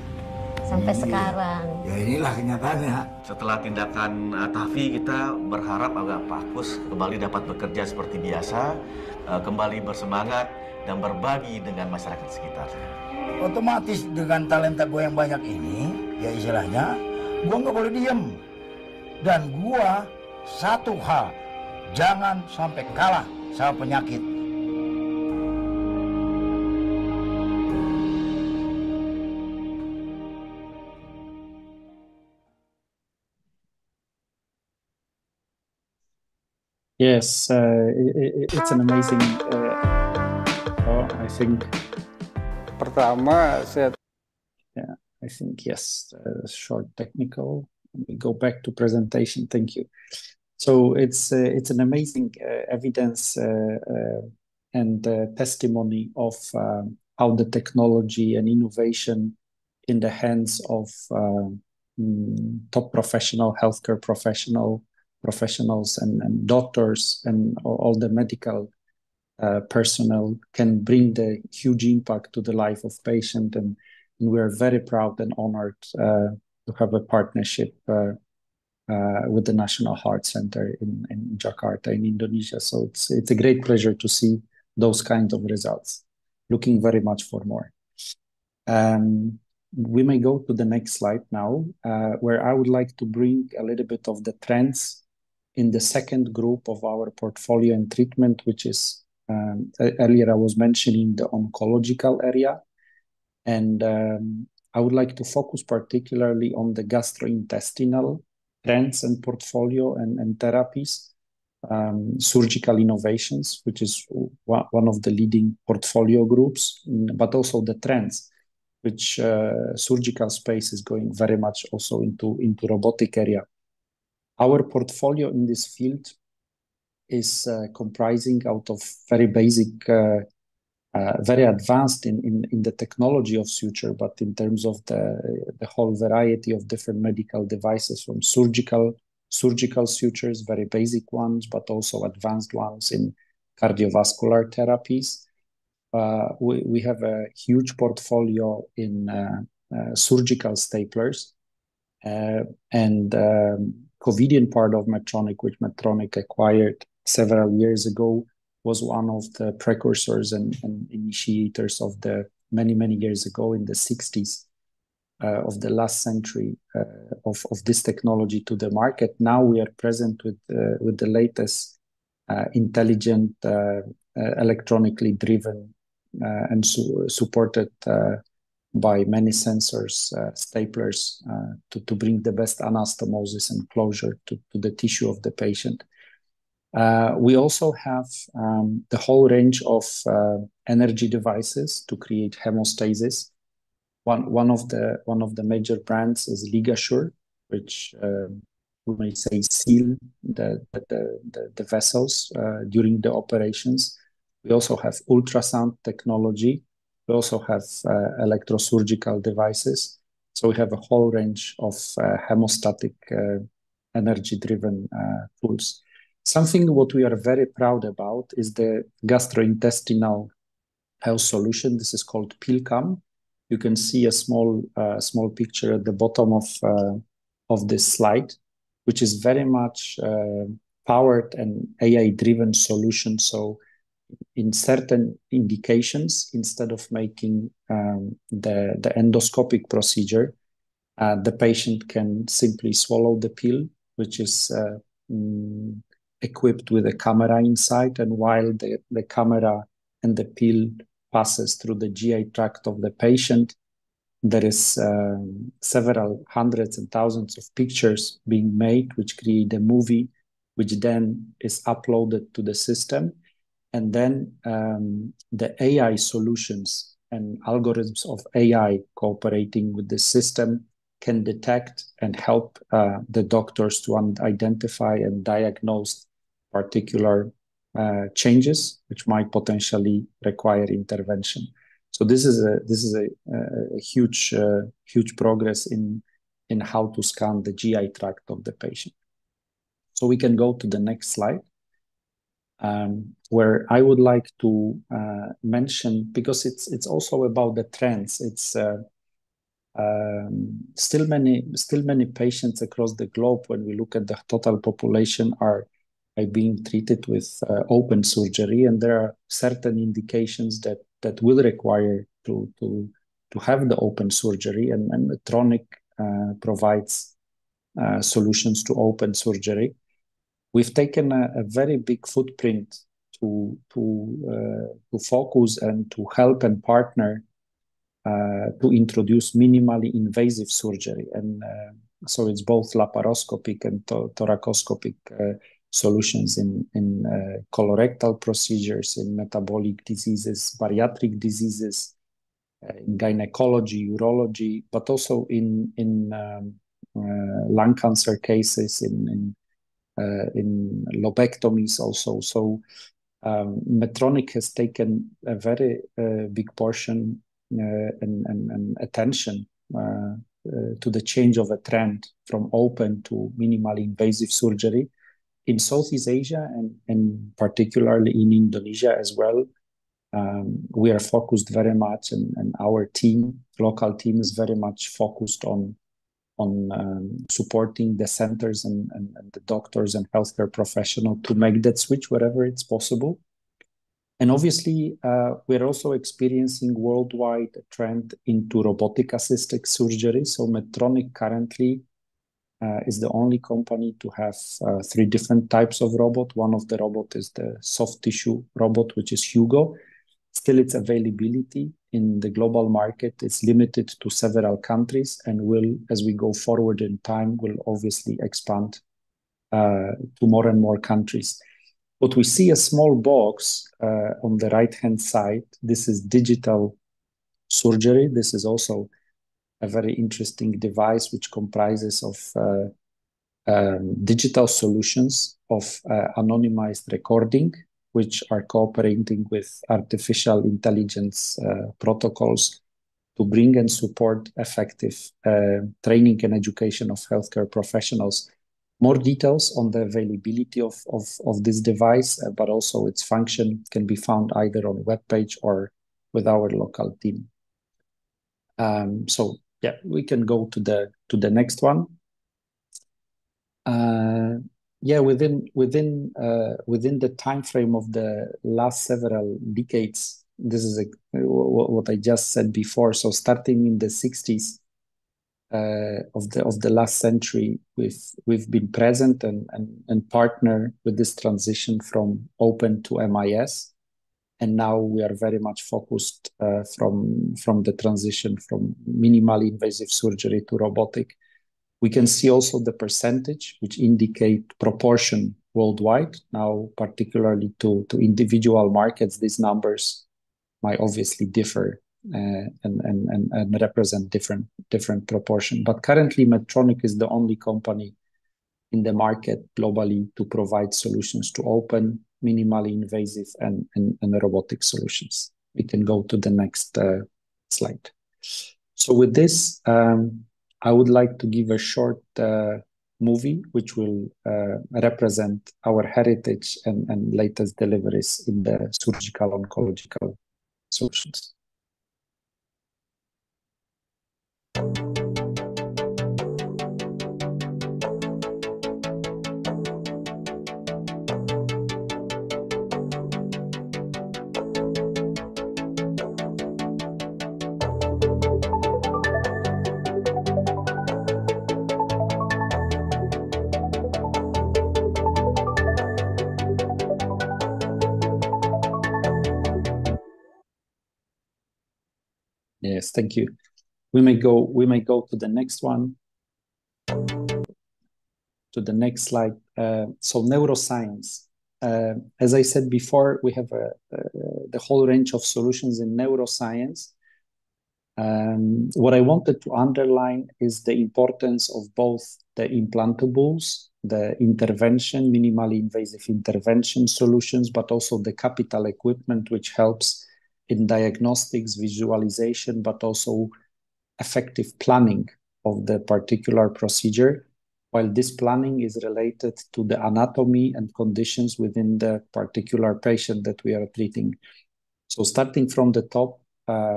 H: sampai sekarang.
G: Ya inilah kenyataannya.
J: Setelah tindakan TAVI, kita berharap agar Pak Kus kembali dapat bekerja seperti biasa, kembali bersemangat dan berbagi dengan masyarakat sekitar.
G: Otomatis dengan talenta gue yang banyak ini, ya istilahnya, gue nggak boleh diem. Dan gue satu hal, jangan sampai kalah sama penyakit.
E: Yes, it's an amazing. I think.
L: Pertama,
E: Yeah, I think yes. Short technical. We go back to presentation. Thank you. So it's an amazing evidence and testimony of how the technology and innovation in the hands of top professional healthcare professionals and doctors and all the medical personnel can bring the huge impact to the life of patient, and we are very proud and honored to have a partnership with the National Heart Center in Jakarta in Indonesia. So it's a great pleasure to see those kinds of results. Looking very much for more. We may go to the next slide now, where I would like to bring a little bit of the trends in the second group of our portfolio and treatment, which is earlier I was mentioning the oncological area. And I would like to focus particularly on the gastrointestinal trends and portfolio and therapies, surgical innovations, which is one of the leading portfolio groups, but also the trends, which surgical space is going very much also into robotic area. Our portfolio in this field is comprising out of very basic, very advanced in the technology of suture, but in terms of the whole variety of different medical devices, from surgical sutures, very basic ones, but also advanced ones in cardiovascular therapies. We have a huge portfolio in surgical staplers, and Covidian part of Medtronic, which Medtronic acquired several years ago, was one of the precursors and initiators of the many years ago in the 60s of the last century of this technology to the market. Now we are present with the latest intelligent, electronically driven and supported by many sensors, staplers, to bring the best anastomosis and closure to the tissue of the patient. We also have the whole range of energy devices to create hemostasis. One of the major brands is LigaSure, which we may say seal the vessels during the operations. We also have ultrasound technology. We also have electrosurgical devices. So we have a whole range of hemostatic energy-driven tools. Something what we are very proud about is the gastrointestinal health solution. This is called PILCAM. you can see a small picture at the bottom of this slide, which is very much powered and AI-driven solution. So in certain indications, instead of making the endoscopic procedure, the patient can simply swallow the pill, which is equipped with a camera inside, and while the camera and the pill passes through the GI tract of the patient, there is several hundreds and thousands of pictures being made, which create a movie, which then is uploaded to the system. And then the AI solutions and algorithms of AI cooperating with the system can detect and help the doctors to identify and diagnose particular changes which might potentially require intervention. So this is a huge progress in how to scan the GI tract of the patient. So we can go to the next slide, where I would like to mention, because it's also about the trends. It's still many patients across the globe, when we look at the total population, are being treated with open surgery, and there are certain indications that will require to have the open surgery, and Medtronic provides solutions to open surgery. We've taken a very big footprint to focus and to help and partner to introduce minimally invasive surgery, and so it's both laparoscopic and thoracoscopic solutions in colorectal procedures, in metabolic diseases, bariatric diseases, in gynecology, urology, but also in lung cancer cases, in lobectomies also. So Medtronic has taken a very big portion and attention to the change of a trend from open to minimally invasive surgery in Southeast Asia, and particularly in Indonesia as well. We are focused very much, and our local team is very much focused on supporting the centers and the doctors and healthcare professionals to make that switch wherever it's possible. And obviously, we're also experiencing worldwide a trend into robotic-assisted surgery. So Medtronic currently is the only company to have 3 different types of robot. One of the robot is the soft tissue robot, which is Hugo. Still, its availability in the global market is limited to several countries, and will, as we go forward in time, will obviously expand to more and more countries. What we see, a small box on the right-hand side, this is digital surgery. This is also a very interesting device which comprises of digital solutions of anonymized recording, which are cooperating with artificial intelligence protocols to bring and support effective training and education of healthcare professionals. More details on the availability of this device, but also its function, can be found either on the webpage or with our local team. So yeah, we can go to the next one. Yeah, within the time frame of the last several decades, this is what I just said before. So starting in the 60s of the last century, we've been present and partner with this transition from open to MIS, and now we are very much focused from the transition from minimally invasive surgery to robotic. We can see also the percentage, which indicate proportion worldwide. Now, particularly to individual markets, these numbers might obviously differ and represent different proportion. But currently, Medtronic is the only company in the market globally to provide solutions to open, minimally invasive, and robotic solutions. We can go to the next slide. So with this, I would like to give a short movie which will represent our heritage and latest deliveries in the surgical oncological solutions. Yes, thank you. We may go to the next one, to the next slide. So neuroscience. As I said before, we have the whole range of solutions in neuroscience. What I wanted to underline is the importance of both the implantables, the intervention, minimally invasive intervention solutions, but also the capital equipment, which helps in diagnostics, visualization, but also effective planning of the particular procedure, while this planning is related to the anatomy and conditions within the particular patient that we are treating. So starting from the top,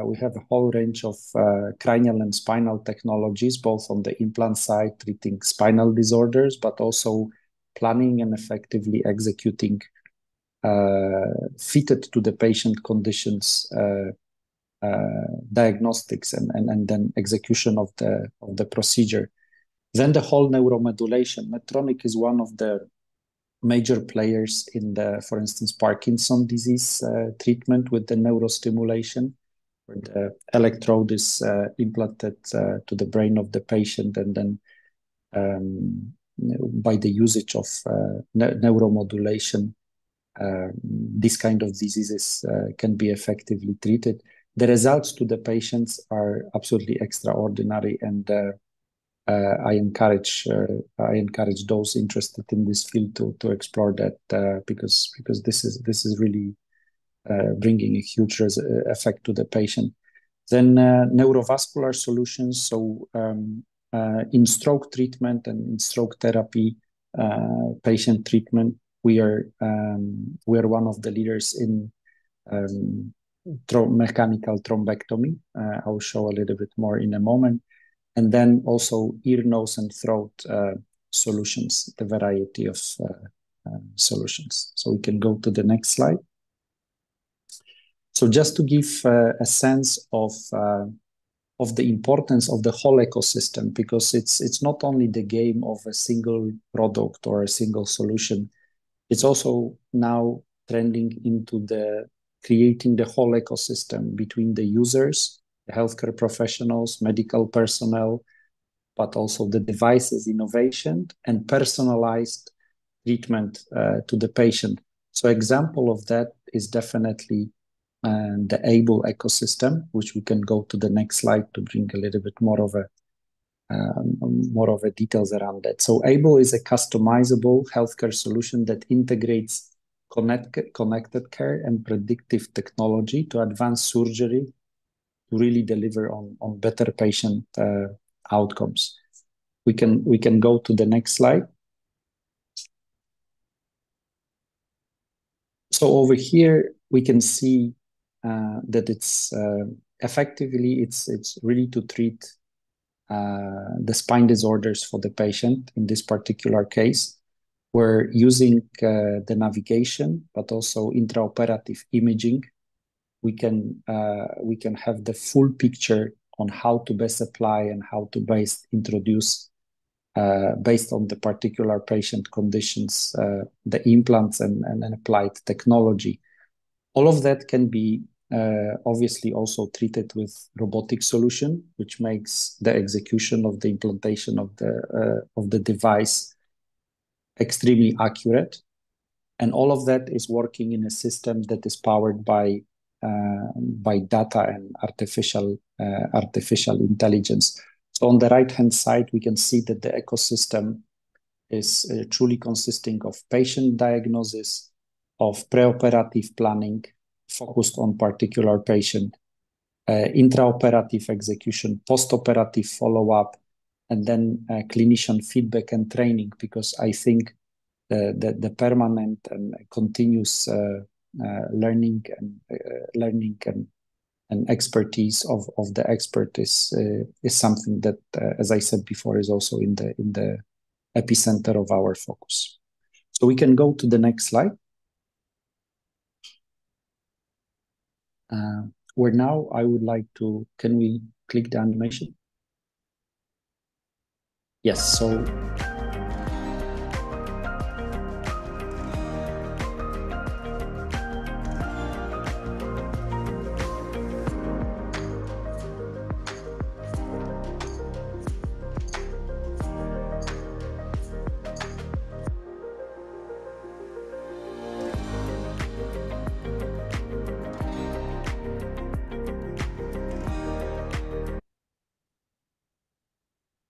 E: we have a whole range of cranial and spinal technologies, both on the implant side, treating spinal disorders, but also planning and effectively executing fitted to the patient conditions diagnostics and then execution of the procedure. Then the whole neuromodulation. Medtronic is one of the major players in the, for instance, Parkinson's disease treatment with the neurostimulation, where the electrode is implanted to the brain of the patient, and then by the usage of neuromodulation, this kind of diseases can be effectively treated. The results to the patients are absolutely extraordinary, and I encourage those interested in this field to explore that because this is really bringing a huge effect to the patient. Then neurovascular solutions. So in stroke treatment and in stroke therapy, patient treatment, we are one of the leaders in mechanical thrombectomy. I will show a little bit more in a moment. And then also ear, nose, and throat solutions, the variety of solutions. So we can go to the next slide. So just to give a sense of the importance of the whole ecosystem, because it's not only the game of a single product or a single solution, it's also now trending into the creating the whole ecosystem between the users, the healthcare professionals, medical personnel, but also the devices, innovation, and personalized treatment to the patient. So example of that is definitely the ABLE ecosystem, which we can go to the next slide to bring a little bit more of a details around that. So ABLE is a customizable healthcare solution that integrates connected care and predictive technology to advance surgery to really deliver on better patient outcomes. We can go to the next slide. So over here we can see that it's effectively it's really to treat the spine disorders for the patient. In this particular case, we're using the navigation, but also intraoperative imaging. We can have the full picture on how to best apply and how to best introduce, based on the particular patient conditions, the implants and applied technology. All of that can be obviously also treated with robotic solution, which makes the execution of the implantation of the device extremely accurate. And all of that is working in a system that is powered by data and artificial intelligence. So on the right-hand side, we can see that the ecosystem is truly consisting of patient diagnosis, of preoperative planning focused on particular patient, intraoperative execution, postoperative follow-up, and then clinician feedback and training, because I think the permanent and continuous learning and expertise of the expert is something that, as I said before, is also in the epicenter of our focus. So we can go to the next slide. Where now I would like to, can we click the animation? Yes, so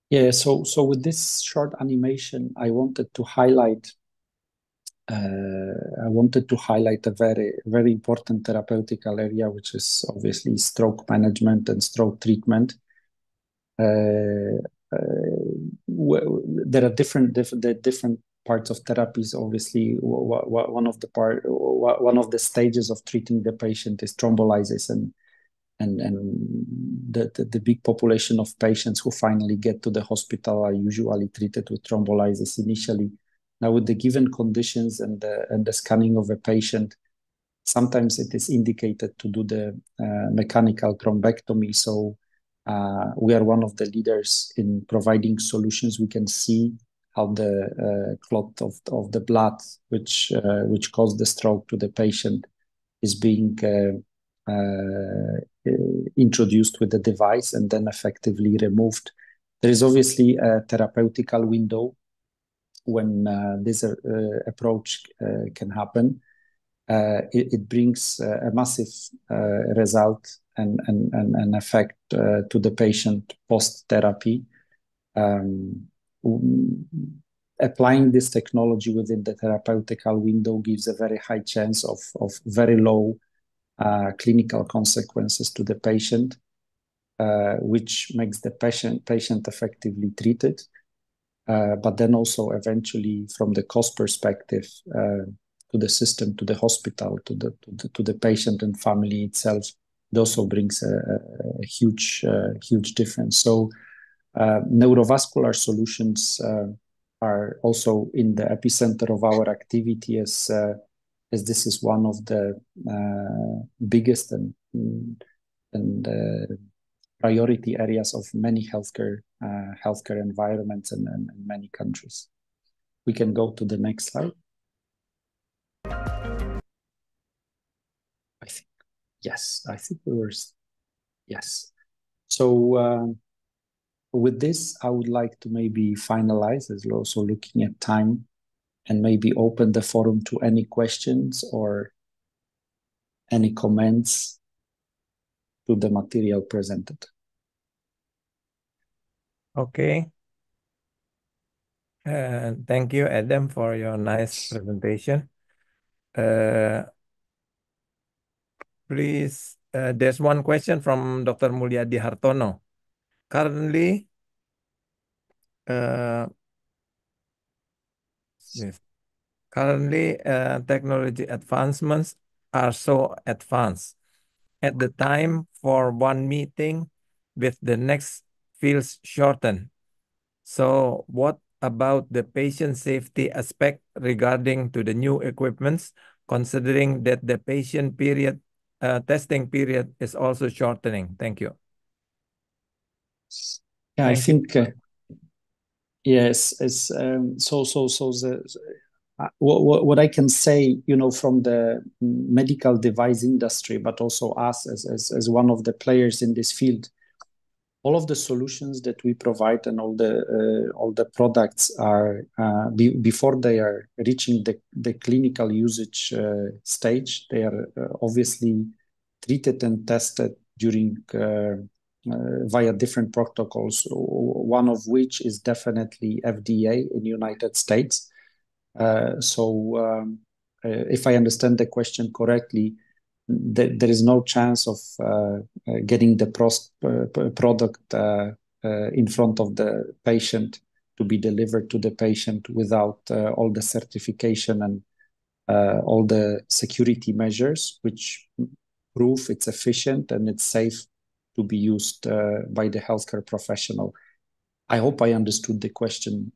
E: Yeah, so with this short animation, I wanted to highlight a very important therapeutical area, which is obviously stroke management and stroke treatment. There are different parts of therapies. Obviously, one of the stages of treating the patient is thrombolysis, and the big population of patients who finally get to the hospital are usually treated with thrombolysis initially. Now, with the given conditions and the scanning of a patient, sometimes it is indicated to do the mechanical thrombectomy. So we are one of the leaders in providing solutions. We can see how the clot of the blood, which caused the stroke to the patient, is being introduced with the device and then effectively removed. There is obviously a therapeutical window when this approach can happen. It brings a massive result and effect to the patient post-therapy. Applying this technology within the therapeutical window gives a very high chance of very low clinical consequences to the patient, which makes the patient effectively treated. But then also eventually, from the cost perspective, to the system, to the hospital, to the patient and family itself, it also brings a huge difference. So neurovascular solutions are also in the epicenter of our activity, as this is one of the biggest and priority areas of many healthcare environments and many countries. We can go to the next slide. I think we were, yes. So with this, I would like to maybe finalize, as we're also looking at time, and maybe open the forum to any questions or any comments to the material presented.
A: Okay. Thank you, Adam, for your nice presentation. Please, there's one question from Dr. Mulyadi Hartono. Currently, technology advancements are so advanced. At the time for one meeting with the next feels shortened. So what about the patient safety aspect regarding to the new equipments, considering that the patient period, testing period is also shortening? Thank you.
E: Yeah, I think yes. What I can say, from the medical device industry, but also us as one of the players in this field, all of the solutions that we provide and all the products are before they are reaching the clinical usage stage. They are obviously treated and tested during via different protocols. One of which is definitely FDA in the United States. If I understand the question correctly, there is no chance of getting the product in front of the patient to be delivered to the patient without all the certification and all the security measures, which prove it's efficient and it's safe to be used by the healthcare professional. I hope I understood the question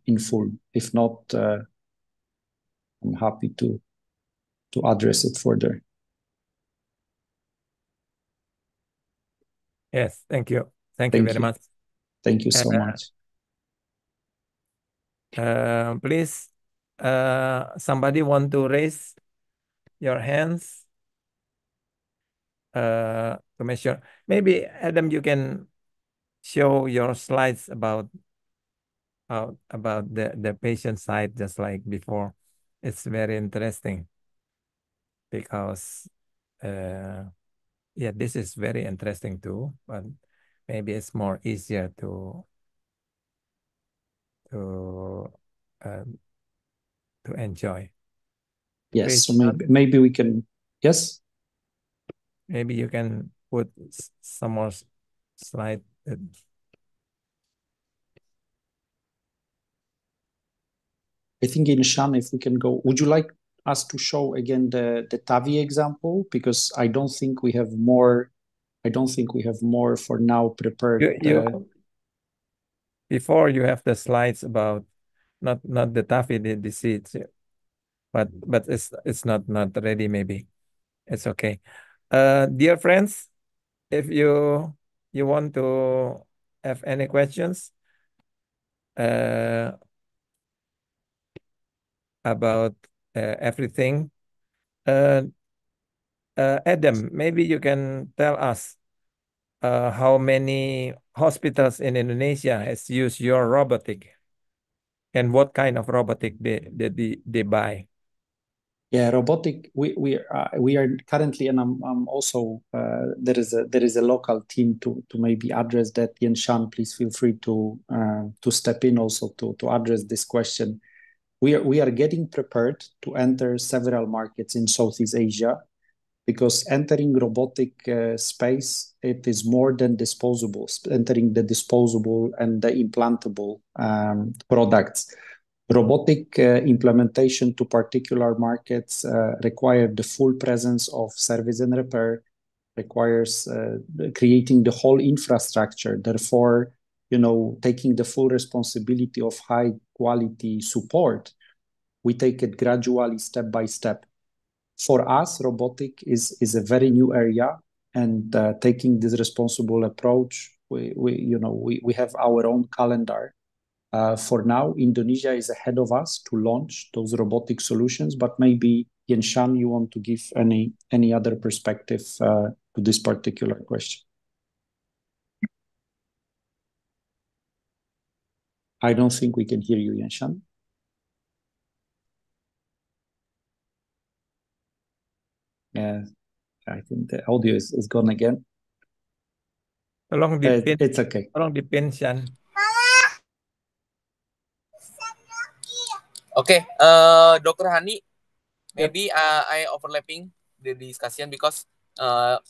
E: in full. If not, I'm happy to address it further.
A: Yes, thank you. Thank you very much.
E: Thank you so much.
A: Please, somebody want to raise your hands to make sure. Maybe, Adam, you can show your slides about the patient side, just like before. It's very interesting because yeah, this is very interesting too, but maybe it's more easier to uh, to enjoy.
E: Yes,
A: Please,
E: so maybe we can, yes?
A: maybe you can put some more slide.
E: I think Inshan, if we can go, would you like us to show again the TAVI example? Because I don't think we have more for now prepared.
A: Before you have the slides about not the TAFI, the seats, but it's not ready. Maybe it's okay. Dear friends, if you want to have any questions about everything, Adam, maybe you can tell us how many hospitals in Indonesia has used your robotic, and what kind of robotic they buy.
E: Yeah, robotic. We are currently, and I'm also there is a local team to maybe address that. Yanshan, please feel free to step in also to address this question. We are getting prepared to enter several markets in Southeast Asia, because entering robotic space, it is more than disposable. Entering the disposable and the implantable products. Robotic implementation to particular markets require the full presence of service and repair, requires creating the whole infrastructure. Therefore, taking the full responsibility of high quality support, we take it gradually, step by step. For us, robotic is a very new area, and taking this responsible approach, we have our own calendar. For now, Indonesia is ahead of us to launch those robotic solutions, but maybe Yanshan, you want to give any other perspective to this particular question? I don't think we can hear you, Yanshan. Yeah, I think the audio is gone again.
A: Tolong dipin.
E: It's okay.
A: Tolong dipin, Shan.
M: Okay, Dr. Hani, maybe I overlapping the discussion because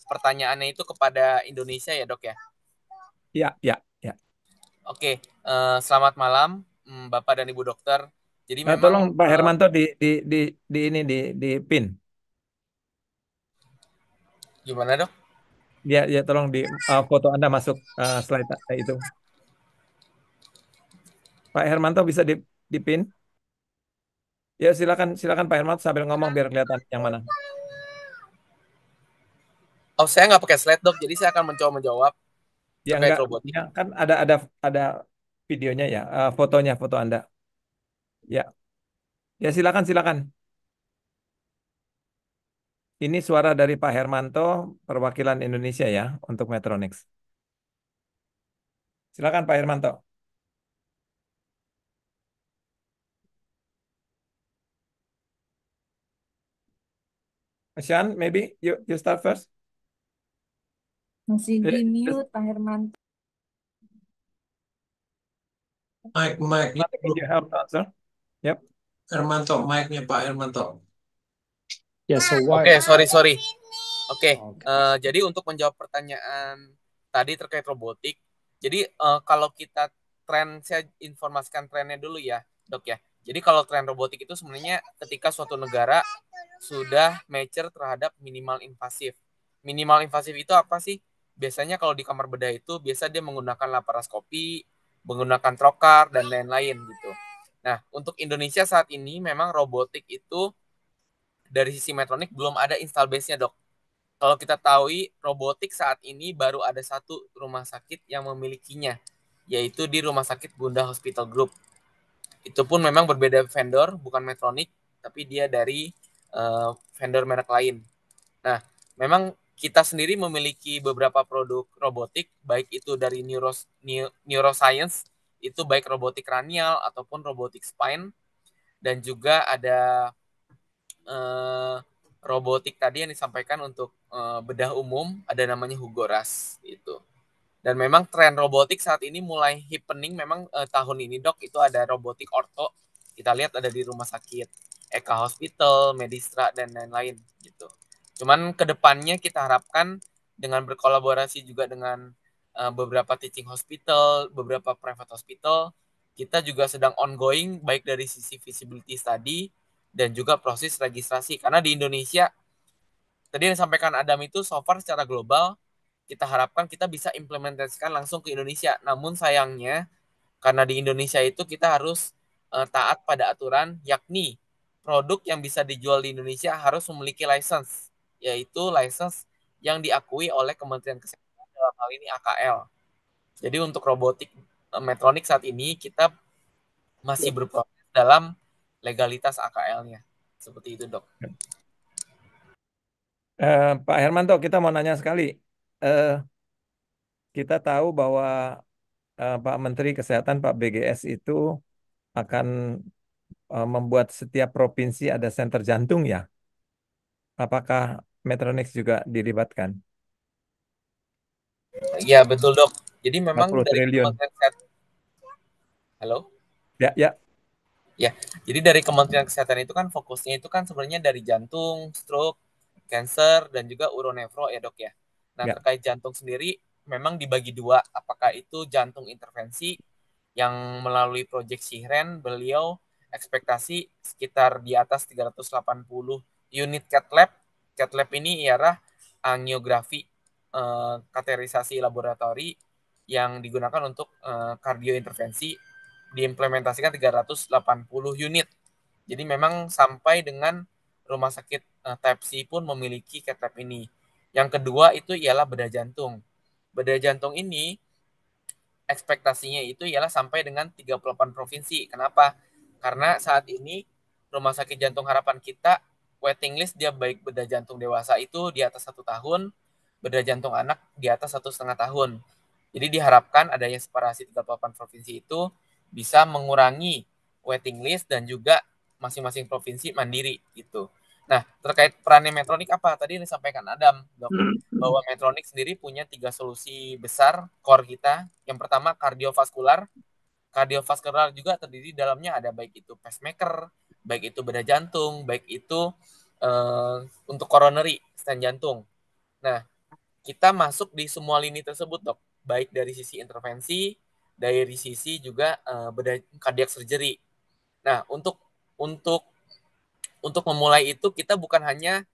M: pertanyaannya itu kepada Indonesia ya, Dok ya?
A: Ya.
M: Oke, selamat malam Bapak dan Ibu dokter. Jadi memang
A: tolong Pak Hermanto di pin.
M: Gimana, Dok?
A: Ya tolong di foto Anda masuk slide itu. Pak Hermanto bisa di pin? Ya silakan Pak Hermanto sambil ngomong biar kelihatan yang mana.
M: Oh, saya nggak pakai slide, Dok. Jadi saya akan mencoba menjawab terkait robotik.
A: Ya, kan ada videonya ya, foto Anda. Ya silakan. Ini suara dari Pak Hermanto, perwakilan Indonesia ya untuk MEDTRONICS. Silakan Pak Hermanto. Sean, maybe you start first.
N: Masih di mute Pak Hermanto.
A: Mic-nya
N: Can
A: you help answer? Yep.
N: Hermanto, mic-nya Pak Hermanto.
E: Yeah, so why?
M: Oke, sorry. Oke, jadi untuk menjawab pertanyaan tadi terkait robotik, jadi kalau kita saya informasikan trennya dulu ya, Dok ya. Jadi kalau tren robotik itu sebenarnya ketika suatu negara sudah mature terhadap minimal invasif. Minimal invasif itu apa sih? Biasanya kalau di kamar bedah itu biasa dia menggunakan laparoskopi, menggunakan trokar dan lain-lain gitu. Nah, untuk Indonesia saat ini memang robotik itu dari sisi Medtronic belum ada install base-nya, Dok. Kalau kita tahu, robotik saat ini baru ada satu rumah sakit yang memilikinya, yaitu di Rumah Sakit Bunda Hospital Group. Itu pun memang berbeda vendor, bukan Medtronic, tapi dia dari vendor merek lain. Nah, memang kita sendiri memiliki beberapa produk robotik, baik itu dari neuroscience, itu baik robotik kranial ataupun robotik spine, dan juga ada robotik tadi yang disampaikan untuk bedah umum, ada namanya Hugoras itu. Dan memang tren robotik saat ini mulai happening memang tahun ini dok, itu ada robotik orto. Kita lihat ada di rumah sakit Eka Hospital, Medistra, dan lain-lain gitu. Cuman kedepannya kita harapkan dengan berkolaborasi juga dengan beberapa teaching hospital, beberapa private hospital, kita juga sedang ongoing baik dari sisi feasibility study dan juga proses registrasi. Karena di Indonesia, tadi yang disampaikan Adam itu so far secara global, kita harapkan kita bisa implementasikan langsung ke Indonesia. Namun sayangnya, karena di Indonesia itu kita harus taat pada aturan, yakni produk yang bisa dijual di Indonesia harus memiliki license, yaitu license yang diakui oleh Kementerian Kesehatan, dalam hal ini AKL. Jadi untuk robotik Medtronic saat ini kita masih berproses dalam legalitas AKL-nya. Seperti itu, Dok.
A: Pak Hermanto, kita mau nanya sekali. Kita tahu bahwa Pak Menteri Kesehatan, Pak BGS itu akan membuat setiap provinsi ada center jantung ya. Apakah Medtronics juga dilibatkan?
M: Iya, betul, Dok. Jadi memang
A: 40
M: dari
A: triliun.
M: Kementerian Kesehatan. Halo?
A: Ya, ya.
M: Ya, jadi dari Kementerian Kesehatan itu kan fokusnya itu kan sebenarnya dari jantung, stroke, cancer, dan juga uronefro ya dok ya. Nah
A: Ya.
M: terkait jantung sendiri memang dibagi dua, apakah itu jantung intervensi yang melalui proyek Sihren beliau ekspektasi sekitar di atas 380 unit cath lab. Cath lab ini ialah angiografi kateterisasi laboratori yang digunakan untuk kardiointervensi, diimplementasikan 380 unit. Jadi memang sampai dengan rumah sakit Type C pun memiliki cath lab ini. Yang kedua itu ialah bedah jantung. Bedah jantung ini ekspektasinya itu ialah sampai dengan 38 provinsi. Kenapa? Karena saat ini Rumah Sakit Jantung Harapan kita waiting list dia baik bedah jantung dewasa itu di atas 1 tahun, bedah jantung anak di atas 1,5 tahun. Jadi diharapkan adanya separasi 38 provinsi itu bisa mengurangi waiting list dan juga masing-masing provinsi mandiri gitu. Nah, terkait perannya Medtronic apa? Tadi yang disampaikan Adam, Dok, bahwa Medtronic sendiri punya 3 solusi besar core kita. Yang pertama kardiovaskular. Kardiovaskular juga terdiri dalamnya ada baik itu pacemaker, baik itu bedah jantung, baik itu untuk coronary, stent jantung. Nah, kita masuk di semua lini tersebut, Dok. Baik dari sisi intervensi, dari sisi juga bedah cardiac surgery. Nah, untuk memulai itu kita bukan hanya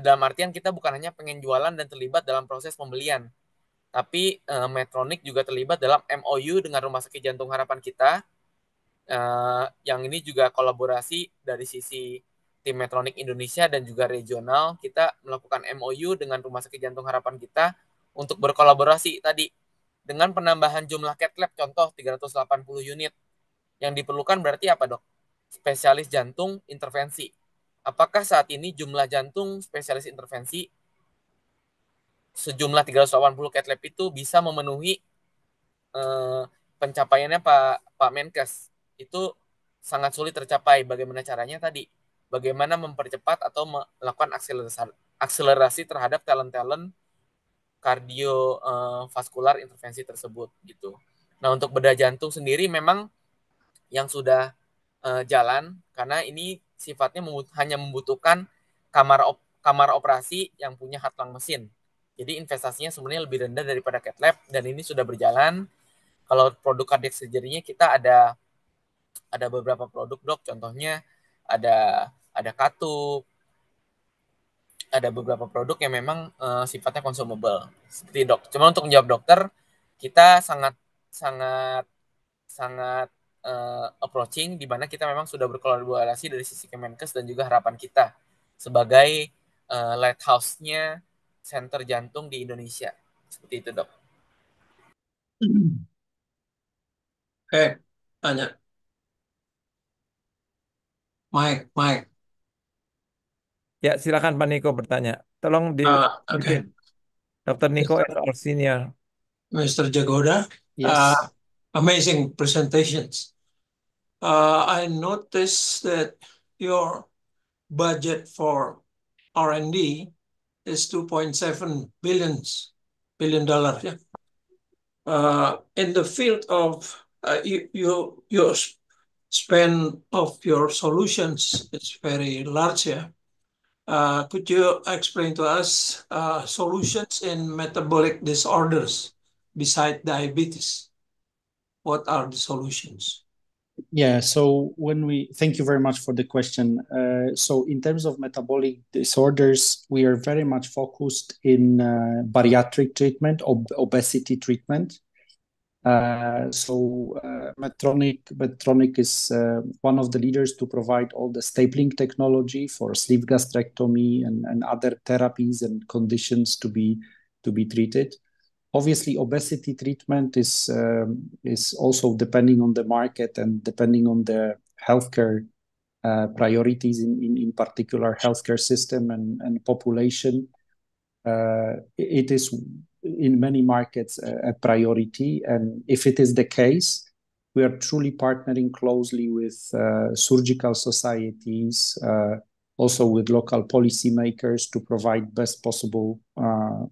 M: dalam artian kita bukan hanya pengen jualan dan terlibat dalam proses pembelian, tapi Medtronic juga terlibat dalam MOU dengan Rumah Sakit Jantung Harapan kita, yang ini juga kolaborasi dari sisi tim Medtronic Indonesia dan juga regional. Kita melakukan MOU dengan Rumah Sakit Jantung Harapan kita untuk berkolaborasi tadi dengan penambahan jumlah cath lab, contoh 380 unit. Yang diperlukan berarti apa, Dok? Spesialis jantung intervensi. Apakah saat ini jumlah jantung spesialis intervensi sejumlah 380 cath lab itu bisa memenuhi pencapaiannya Pak Menkes? Itu sangat sulit tercapai. Bagaimana caranya tadi? Bagaimana mempercepat atau melakukan akselerasi terhadap talent-talent kardiovaskular intervensi tersebut gitu. Nah, untuk bedah jantung sendiri memang yang sudah jalan, karena ini sifatnya hanya membutuhkan kamar operasi yang punya hatlang mesin. Jadi investasinya sebenarnya lebih rendah daripada cath lab, dan ini sudah berjalan. Kalau produk cardiac surgery-nya kita ada beberapa produk, Dok. Contohnya ada katup, ada beberapa produk yang memang sifatnya consumable seperti dok. Cuma untuk menjawab dokter, kita sangat approaching di mana kita memang sudah berkolaborasi dari sisi Kemenkes dan juga harapan kita sebagai lighthouse-nya center jantung di Indonesia. Seperti itu, Dok.
N: Tanya. Mike.
A: Ya, silakan Pak Niko bertanya. Tolong di
N: Okay.
A: Dr. Niko is our senior.
N: Mr. Jagoda,
E: Yes.
N: amazing presentations. I noticed that your budget for R&D is $2.7 billion. Yeah. in the field of your span of your solutions is very large, yeah. Could you explain to us solutions in metabolic disorders besides diabetes? What are the solutions?
E: Yeah, so thank you very much for the question. So in terms of metabolic disorders, we are very much focused in bariatric treatment, obesity treatment. Medtronic is one of the leaders to provide all the stapling technology for sleeve gastrectomy and other therapies and conditions to be treated. Obviously, obesity treatment is also depending on the market and depending on the healthcare priorities in particular healthcare system and population. It is in many markets a priority, and if it is the case, we are truly partnering closely with surgical societies, also with local policymakers to provide best possible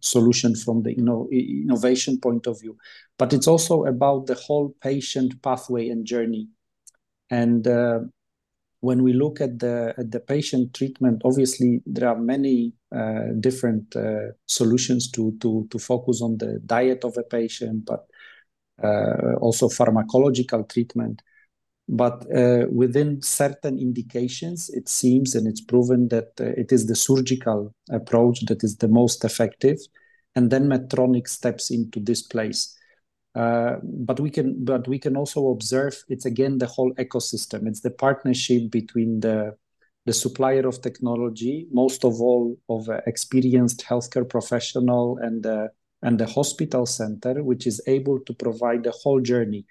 E: solution from the innovation point of view. But it's also about the whole patient pathway and journey. And when we look at the patient treatment, obviously there are many different solutions to focus on the diet of a patient, but also pharmacological treatment. But within certain indications, it seems and it's proven that it is the surgical approach that is the most effective, and then Medtronic steps into this place. But we can also observe it's again the whole ecosystem. It's the partnership between the supplier of technology, most of all of experienced healthcare professional and the hospital center, which is able to provide the whole journey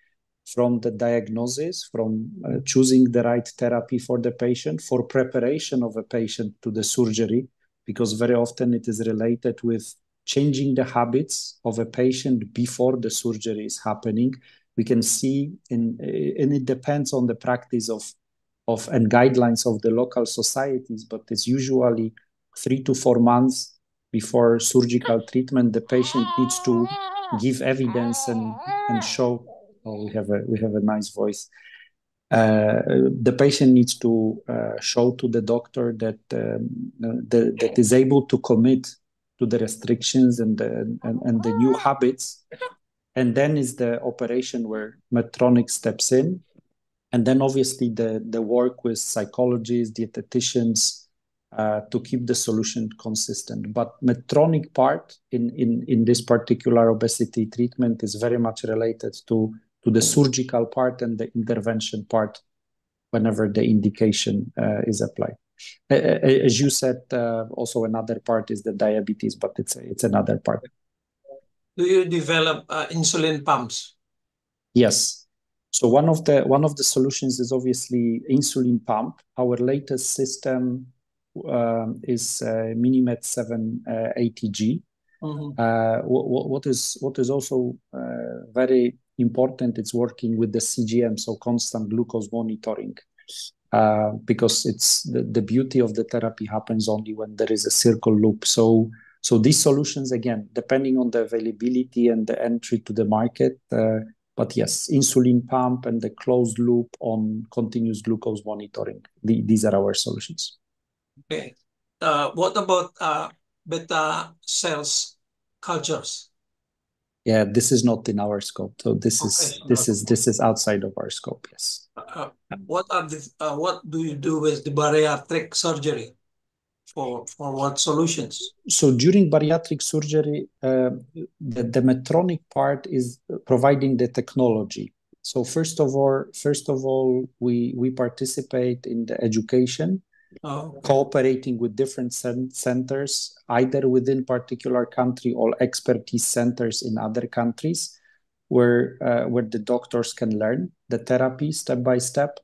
E: from the diagnosis, from choosing the right therapy for the patient, for preparation of a patient to the surgery, because very often it is related with changing the habits of a patient before the surgery is happening. We can see, and it depends on the practice of and guidelines of the local societies, but it's usually 3 to 4 months before surgical treatment. The patient needs to give evidence and show. Oh, we have a nice voice. The patient needs to show to the doctor that that is able to commit to the restrictions and the new habits, and then is the operation where Medtronic steps in, and then obviously the work with psychologists, dietitians to keep the solution consistent. But Medtronic part in this particular obesity treatment is very much related to the surgical part and the intervention part whenever the indication is applied. As you said, also another part is the diabetes, but it's another part.
N: Do you develop insulin pumps?
E: Yes. So one of the solutions is obviously insulin pump. Our latest system is Minimed 780G. What is also very important, it's working with the CGM, so constant glucose monitoring, because it's the beauty of the therapy happens only when there is a circle loop. So these solutions, again, depending on the availability and the entry to the market, but yes, insulin pump and the closed loop on continuous glucose monitoring. These are our solutions.
N: Okay. What about beta cells cultures?
E: Yeah, this is not in our scope. So this is outside of our scope. Yes.
N: What do you do with the bariatric surgery? For what solutions?
E: So during bariatric surgery, the Medtronic part is providing the technology. So first of all, we participate in the education, cooperating with different centers, either within particular country or expertise centers in other countries, where the doctors can learn the therapy step by step.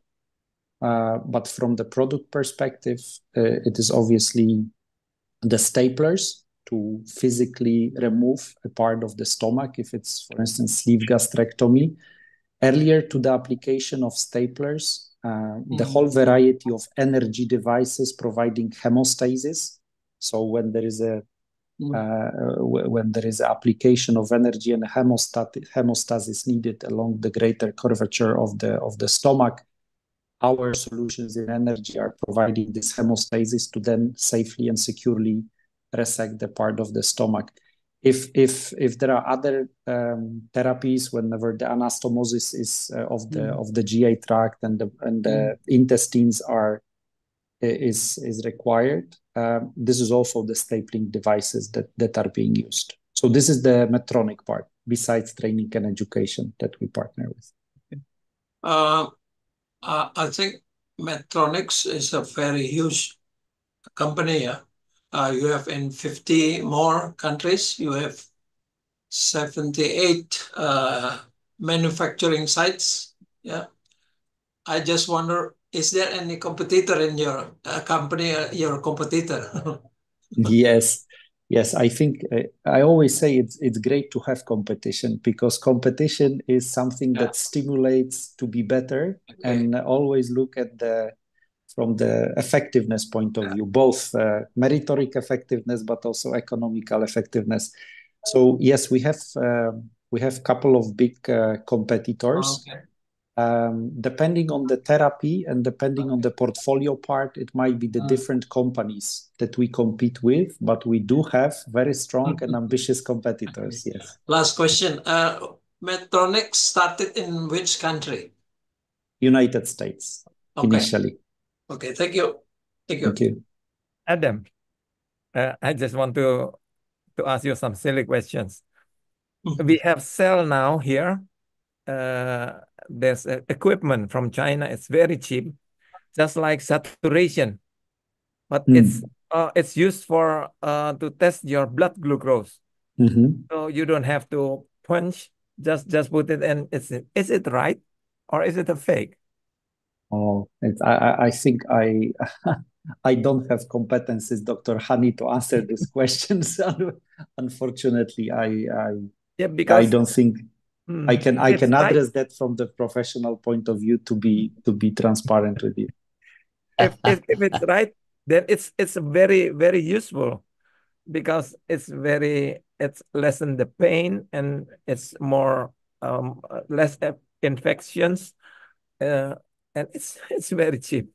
E: But from the product perspective, it is obviously the staplers to physically remove a part of the stomach, if it's, for instance, sleeve gastrectomy. Earlier to the application of staplers, the whole variety of energy devices providing hemostasis. So when there is a when there is application of energy and hemostasis needed along the greater curvature of the stomach, our solutions in energy are providing this hemostasis to then safely and securely resect the part of the stomach. If there are other therapies, whenever the anastomosis is of the GI tract and the intestines is required, this is also the stapling devices that are being used. So this is the Medtronic part, besides training and education that we partner with.
N: I think MEDTRONICS is a very huge company. You have in 50 more countries, you have 78 manufacturing sites. Yeah. I just wonder, is there any competitor in your company, your competitor?
E: Yes. I think I always say it's great to have competition, because competition is something that stimulates to be better and always look at from the effectiveness point of view, both meritoric effectiveness but also economical effectiveness. So yes, we have a couple of big competitors. Depending on the therapy and depending on the portfolio part, it might be the different companies that we compete with, but we do have very strong and ambitious competitors. Yes.
N: Last question. MEDTRONICS started in which country?
E: United States, initially.
N: Okay, thank you.
E: Thank you.
A: Adam, I just want to ask you some silly questions. We have cell now here. There's equipment from China. It's very cheap, just like saturation, but it's used for to test your blood glucose. So you don't have to punch. Just put it in. Is it right, or is it a fake?
E: Oh, I think I don't have competencies, Dr. Hani, to answer these questions. Unfortunately, I don't think I can address that from the professional point of view to be transparent with you.
A: If it's right, then it's very, very useful, because it's lessen the pain and it's more less infections, and it's very cheap.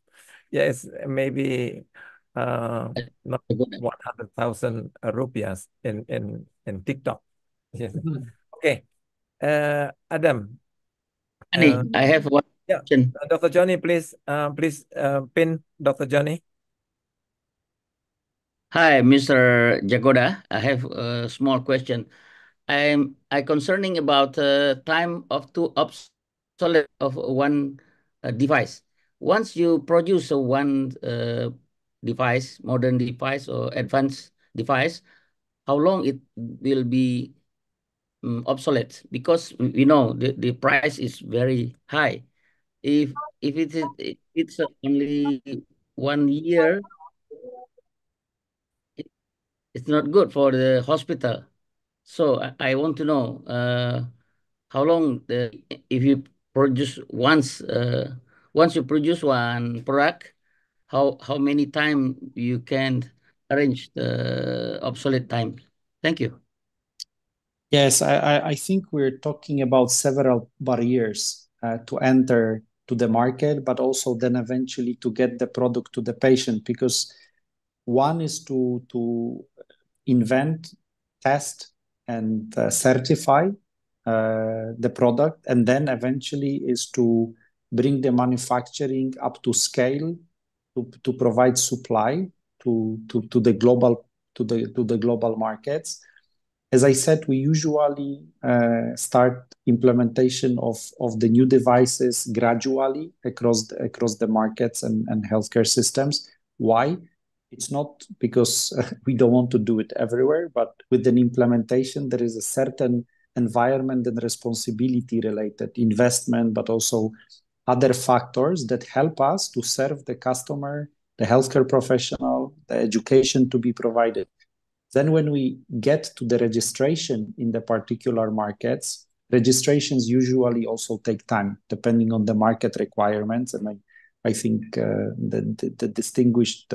A: Yes, maybe not 100,000 rupiahs in TikTok. Yes. Okay, Adam.
B: I have one question.
A: Dr. Johnny, please pin Dr. Johnny.
B: Hi, Mr. Jagoda. I have a small question. I concerning about time of to obsolete of one device. Once you produce one device, modern device or advanced device, how long it will be obsolete? Because we know the price is very high. If it's only 1 year, it's not good for the hospital. So I want to know how long if you produce once you produce one product, how many time you can arrange the obsolete time. Thank you.
E: Yes, I think we're talking about several barriers to enter to the market, but also then eventually to get the product to the patient, because one is to invent, test, and certify the product, and then eventually is to bring the manufacturing up to scale to provide supply to the global markets. As I said, we usually start implementation of the new devices gradually across the markets and healthcare systems. Why? It's not because we don't want to do it everywhere, but with an implementation, there is a certain environment and responsibility related investment, but also other factors that help us to serve the customer, the healthcare professional, the education to be provided. Then when we get to the registration in the particular markets, registrations usually also take time, depending on the market requirements. And I think the distinguished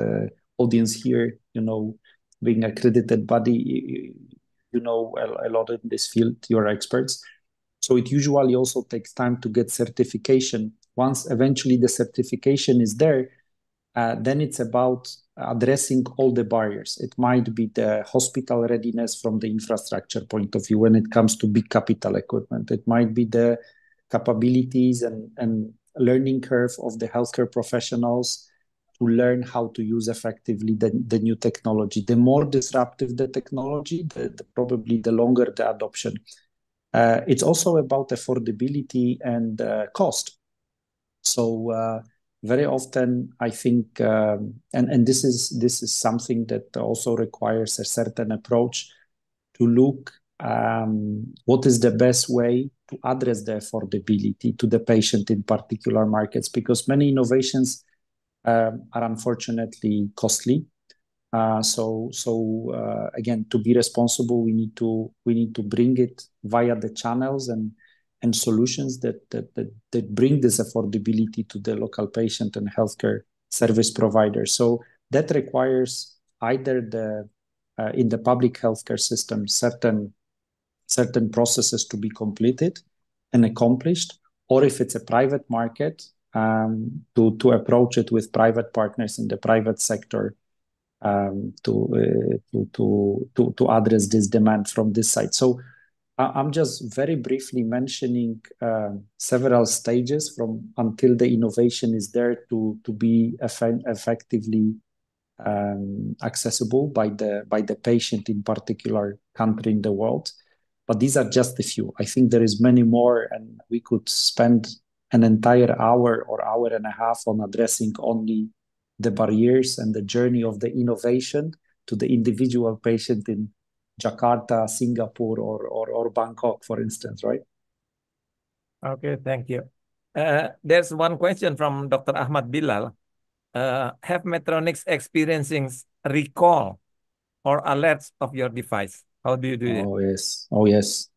E: audience here, being accredited body, you know a lot in this field, you're experts. So it usually also takes time to get certification. Once eventually the certification is there, then it's about addressing all the barriers. It might be the hospital readiness from the infrastructure point of view when it comes to big capital equipment. It might be the capabilities and learning curve of the healthcare professionals to learn how to use effectively the new technology. The more disruptive the technology, probably the longer the adoption. It's also about affordability and cost. So very often, I think, and this is something that also requires a certain approach to look what is the best way to address the affordability to the patient in particular markets, because many innovations are unfortunately costly. So again, to be responsible, we need to bring it via the channels and solutions that bring this affordability to the local patient and healthcare service provider. So that requires either in the public healthcare system certain processes to be completed and accomplished, or if it's a private market, to approach it with private partners in the private sector to address this demand from this side. So I'm just very briefly mentioning several stages from until the innovation is there to be effectively accessible by the patient in particular country in the world. But these are just a few. I think there is many more, and we could spend an entire hour or hour and a half on addressing only the barriers and the journey of the innovation to the individual patient in Jakarta, Singapore, or Bangkok, for instance, right?
A: Okay, thank you. There's one question from Dr. Ahmad Bilal. Have Medtronics experiencing recall or alerts of your device? How do you do it?
E: Oh, yes.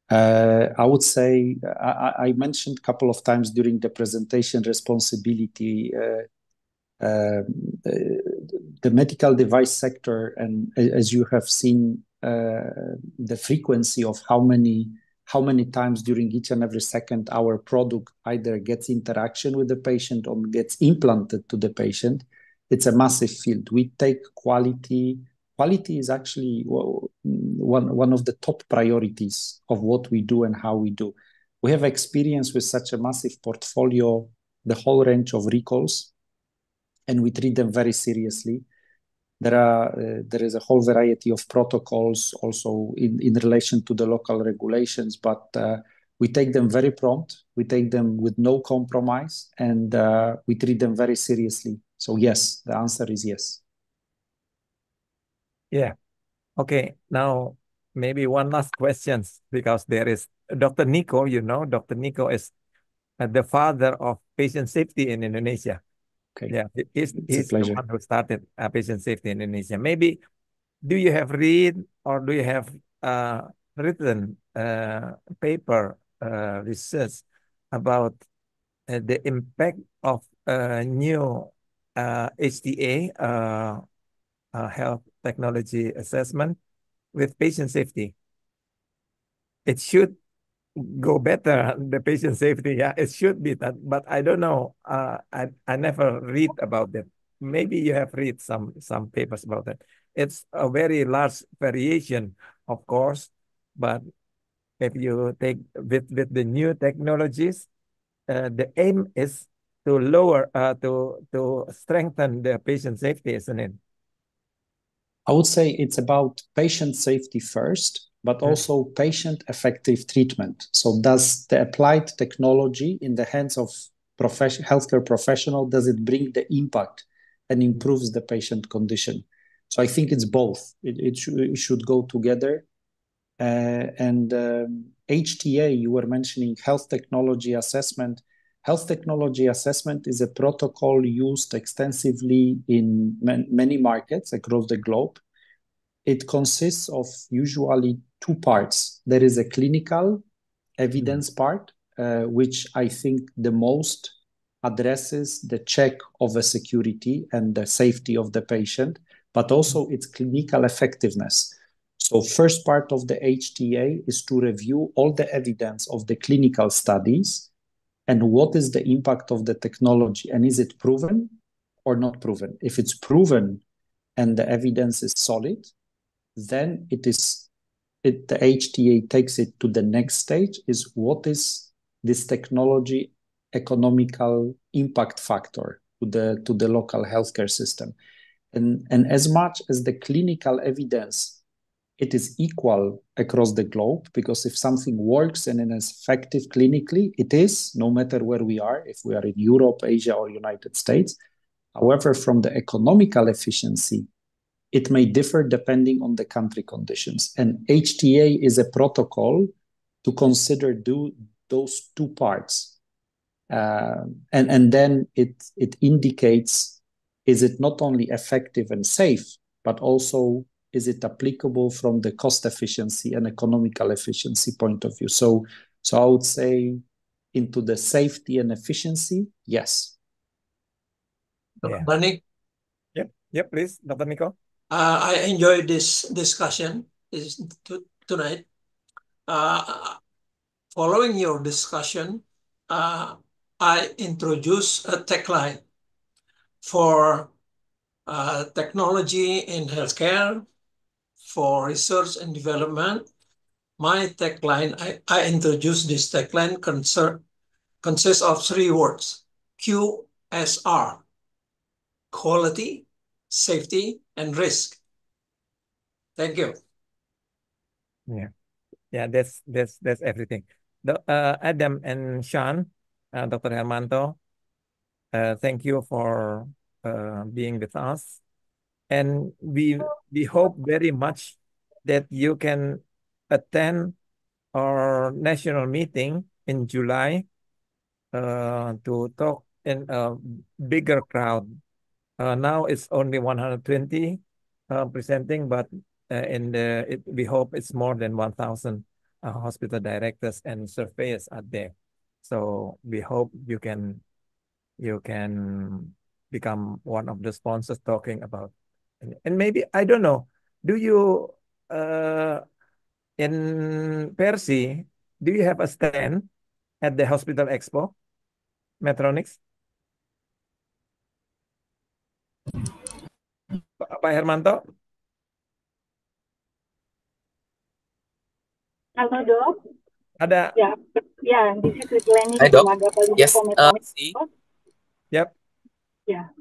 E: I would say, I mentioned a couple of times during the presentation responsibility, the medical device sector, and as you have seen, the frequency of how many times during each and every second our product either gets interaction with the patient or gets implanted to the patient, it's a massive field. We take quality. Quality is actually one of the top priorities of what we do and how we do. We have experience with such a massive portfolio, the whole range of recalls, and we treat them very seriously. There is a whole variety of protocols also in relation to the local regulations, but we take them very prompt. We take them with no compromise, and we treat them very seriously. So yes, the answer is yes.
A: Yeah. Okay. Now, maybe one last question, because there is Dr. Nico, Dr. Nico is the father of patient safety in Indonesia.
E: Okay.
A: Yeah, he's
E: a
A: the one who started patient safety in Indonesia. Maybe, do you have read or do you have written paper research about the impact of new HTA, health technology assessment, with patient safety? It should go better, the patient safety. Yeah, it should be that, but I don't know. I never read about that. Maybe you have read some papers about that. It's a very large variation, of course, but if you take with the new technologies, the aim is to lower to strengthen the patient safety, isn't it?
E: I would say it's about patient safety first, but also patient effective treatment. So does the applied technology in the hands of healthcare professional, does it bring the impact and improves the patient condition? So I think it's both. It should go together. And HTA, you were mentioning health technology assessment. Health technology assessment is a protocol used extensively in many markets across the globe. It consists of usually two parts. There is a clinical evidence part, which I think the most addresses the check of the security and the safety of the patient. but also its clinical effectiveness. So first part of the HTA is to review all the evidence of the clinical studies and what is the impact of the technology, and is it proven or not proven? If it's proven and the evidence is solid, then the HTA takes it to the next stage, is what is this technology economical impact factor to the local healthcare system. And as much as the clinical evidence, it is equal across the globe, because if something works and is effective clinically, it is, no matter where we are, if we are in Europe, Asia, or United States. However, from the economical efficiency, it may differ depending on the country conditions. And HTA is a protocol to consider those two parts. And then it indicates, is it not only effective and safe, but also is it applicable from the cost efficiency and economical efficiency point of view? So I would say into the safety and efficiency, yes.
A: Yeah.
N: Danik,
A: Yep, please, Dr. Nico.
N: I enjoyed this discussion tonight. Following your discussion, I introduce a tagline for technology in healthcare, for research and development. My tagline, I introduced this tagline consists of 3 words: QSR, quality, safety, and risk. Thank you.
A: Yeah, that's everything. Adam and Sean, Dr. Hermanto, thank you for being with us, and we hope very much that you can attend our national meeting in July to talk in a bigger crowd. Now it's only 120 presenting, but we hope it's more than 1,000 hospital directors and surveyors out there. So we hope you can become one of the sponsors talking about, and maybe, I don't know, do you in Percy, do you have a stand at the Hospital Expo, Medtronics? Pak Hermanto?
O: Halo dok.
A: Ada.
O: Ya, this is Lenny
M: Hai
O: from
M: dok.
O: Agapal
M: Yes,
O: Metronics.
A: Yep.
O: Ya.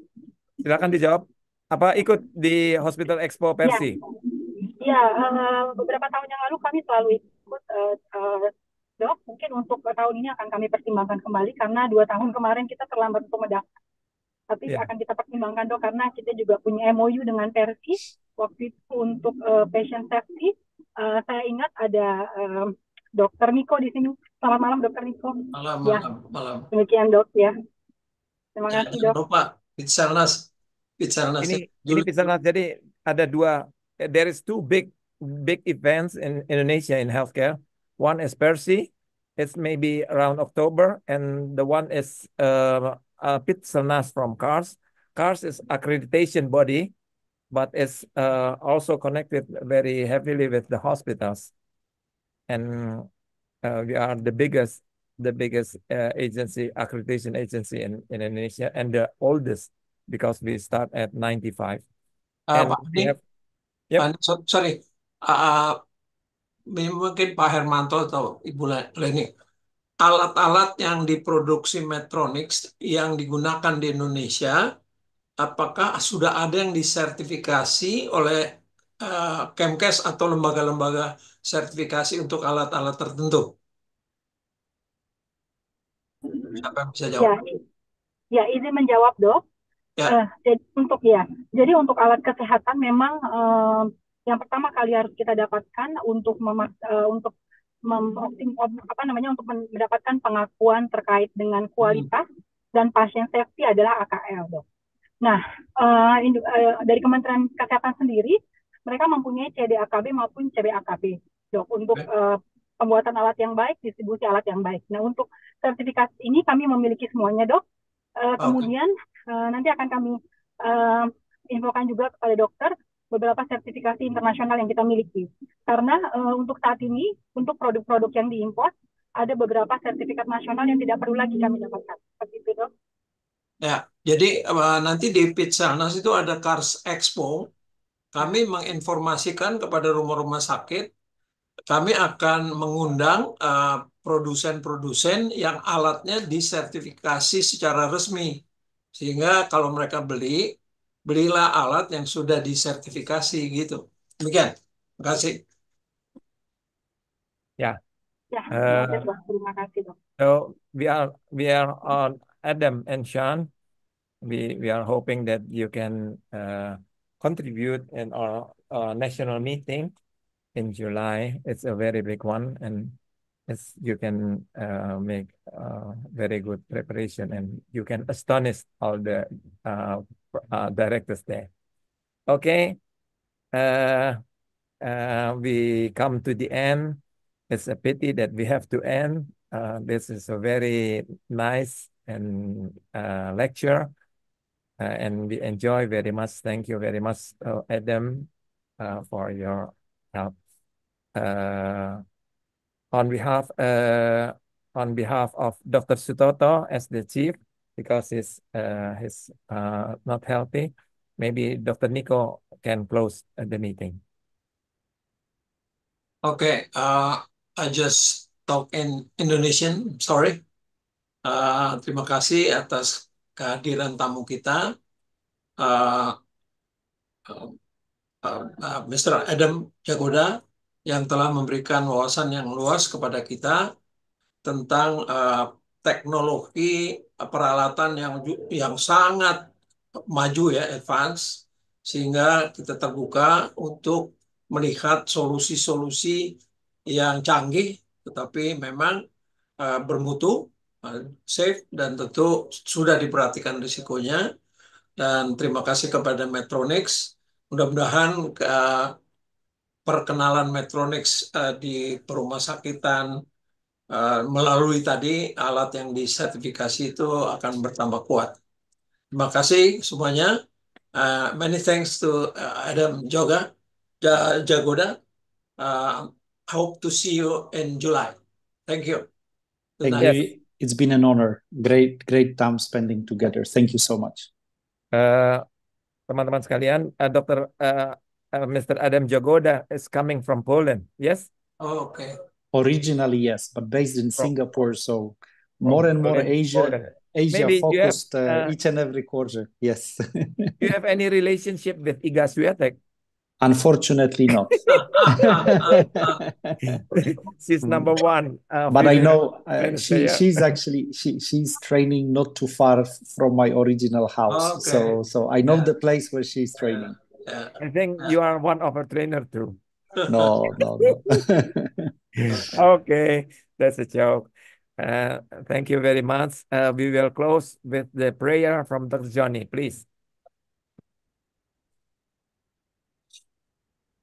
A: Silakan dijawab. Apa ikut di Hospital Expo Persi?
O: Ya, beberapa tahun yang lalu kami selalu ikut, dok. Mungkin untuk tahun ini akan kami pertimbangkan kembali karena 2 tahun kemarin kita terlambat untuk mendaftar. Tapi akan kita pertimbangkan dok, karena kita juga punya MOU dengan Persi waktu itu untuk patient safety. Saya ingat ada Dokter Niko di sini. Selamat malam Dokter Niko.
N: Malam.
O: Demikian dok ya. Terima kasih dok.
N: Lupa, Pitsalnas.
A: Ini Pitsalnas. Jadi ada there is 2 big events in Indonesia in healthcare. One is Persi, it's maybe around October, and the one is Pitsalnas from CARS. CARS is accreditation body, but it's also connected very heavily with the hospitals. And we are the biggest accreditation agency in Indonesia, and the oldest, because we start at 95. And we have,
N: sorry, mungkin Pak Hermanto atau Ibu Leni, alat-alat yang diproduksi Medtronics yang digunakan di Indonesia, apakah sudah ada yang disertifikasi oleh Kemkes atau lembaga-lembaga sertifikasi untuk alat-alat tertentu? Siapa yang bisa jawab?
O: Ya, izin menjawab dok. Jadi untuk alat kesehatan memang yang pertama kali harus kita dapatkan untuk mendapatkan pengakuan terkait dengan kualitas dan pasien safety adalah AKL dok. Nah, dari Kementerian Kesehatan sendiri mereka mempunyai CDAKB maupun CBAKB dok untuk pembuatan alat yang baik, distribusi alat yang baik. Nah, untuk sertifikasi ini kami memiliki semuanya dok. Kemudian nanti akan kami infokan juga kepada dokter beberapa sertifikasi internasional yang kita miliki. Karena untuk saat ini, untuk produk-produk yang diimpor, ada beberapa sertifikat nasional yang tidak perlu lagi kami dapatkan. Seperti itu, Dok.
N: Ya, jadi nanti di Pitsanas itu ada Cars Expo. Kami menginformasikan kepada rumah-rumah sakit, kami akan mengundang produsen-produsen yang alatnya disertifikasi secara resmi. Sehingga kalau mereka beli, belilah alat yang sudah disertifikasi gitu. Demikian. Terima kasih.
A: Ya.
O: Ya, terima kasih, Dok.
A: So we are on Adam and Sean. We are hoping that you can contribute in our national meeting in July. It's a very big one, and you can make very good preparation, and you can astonish all the directors there. Okay, we come to the end. It's a pity that we have to end. This is a very nice and lecture, and we enjoy very much. Thank you very much, Adam, for your help. On behalf of Dr. Sutoto as the chief, because he's not healthy, maybe Dr. Nico can close the meeting.
N: Okay, I just talk in Indonesian. Sorry. Terima kasih atas kehadiran tamu kita, Mr. Adam Jagoda, yang telah memberikan wawasan yang luas kepada kita tentang teknologi peralatan yang sangat maju ya, advance, sehingga kita terbuka untuk melihat solusi-solusi yang canggih, tetapi memang bermutu, safe, dan tentu sudah diperhatikan risikonya. Dan terima kasih kepada MEDTRONICS. Mudah-mudahan perkenalan MEDTRONICS di perumah sakitan melalui tadi alat yang disertifikasi itu akan bertambah kuat. Terima kasih semuanya. Many thanks to Adam Jagoda. Hope to see you in July. Thank you.
E: Thank you. It's been an honor. Great time spending together. Thank you so much.
A: Teman-teman sekalian, Mr. Adam Jagoda is coming from Poland. Yes?
N: Oh, okay.
E: Originally, yes, but based in Singapore. So more and more Asia focused each and every quarter. Yes.
A: Do you have any relationship with Iga Swiatek?
E: Unfortunately not.
A: She's number one.
E: But I know she's training not too far from my original house. Okay. So I know the place where she's training.
A: I think you are one of her trainer too.
E: No.
A: Okay, that's a joke. Thank you very much. We will close with the prayer from Dr. Johnny, please.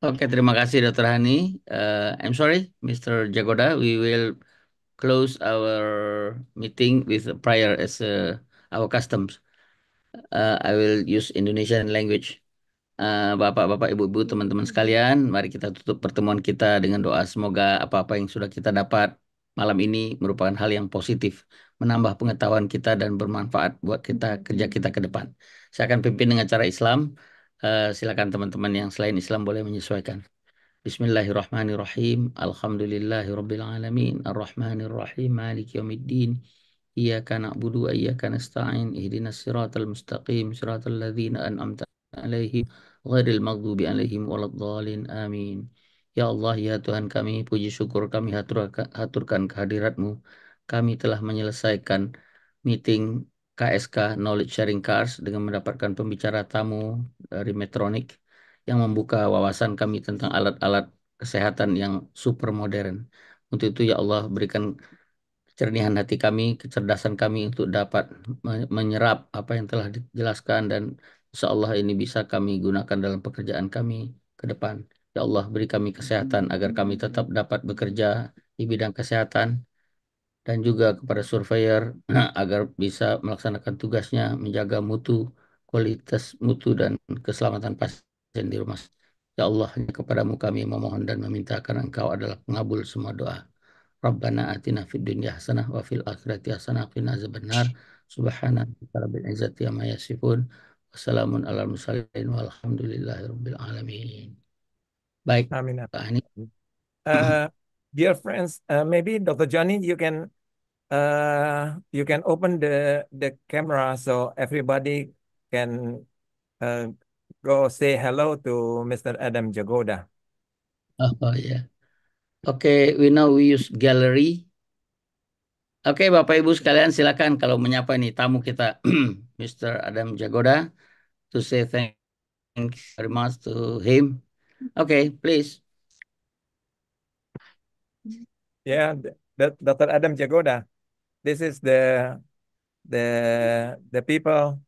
B: Oke, terima kasih Dr. Hani. I'm sorry, Mr. Jagoda. We will close our meeting with a prayer as our customs. I will use Indonesian language. Bapak-bapak, ibu-ibu, teman-teman sekalian, mari kita tutup pertemuan kita dengan doa. Semoga apa-apa yang sudah kita dapat malam ini merupakan hal yang positif, menambah pengetahuan kita dan bermanfaat buat kerja kita ke depan. Saya akan pimpin dengan cara Islam. Silakan teman-teman yang selain Islam boleh menyesuaikan. Bismillahirrahmanirrahim. Alhamdulillahirabbil alamin. Arrahmanirrahim. Maliki yaumiddin. Iyyaka na'budu wa iyyaka nasta'in. Ihdinas siratal mustaqim. Siratal ladzina an'amta alaihim ghairil maghdubi alaihim waladdallin. Amin. Ya Allah, ya Tuhan kami, puji syukur kami haturkan kehadirat-Mu. Kami telah menyelesaikan meeting KSK Knowledge Sharing Cars dengan mendapatkan pembicara tamu dari MEDTRONICS yang membuka wawasan kami tentang alat-alat kesehatan yang super modern. Untuk itu ya Allah, berikan kecernihan hati kami, kecerdasan kami untuk dapat menyerap apa yang telah dijelaskan, dan insya Allah ini bisa kami gunakan dalam pekerjaan kami ke depan. Ya Allah, beri kami kesehatan agar kami tetap dapat bekerja di bidang kesehatan, dan juga kepada surveyor agar bisa melaksanakan tugasnya menjaga mutu kualitas mutu dan keselamatan pasien di rumah. Ya Allah, kepadamu kami memohon dan meminta karena Engkau adalah pengabul semua doa. Rabbana atina fid dunya hasanah wa fil akhirati hasanah wa qina azabannar. Subhanaka rabbil izzati amma yasifun. Wassalamun ala mursalin walhamdulillahirabbil alamin. Baik,
A: Amin.
B: Pak Hani.
A: Dear friends, maybe Dr. Johnny, you can open the camera so everybody can go say hello to Mr. Adam Jagoda.
B: Oh ya. Oke, we use gallery. Oke, Bapak Ibu sekalian silakan kalau menyapa nih tamu kita Mr. Adam Jagoda to say thanks very much to him. Okay, please.
A: Yeah, Dr. Adam Jagoda. This is the people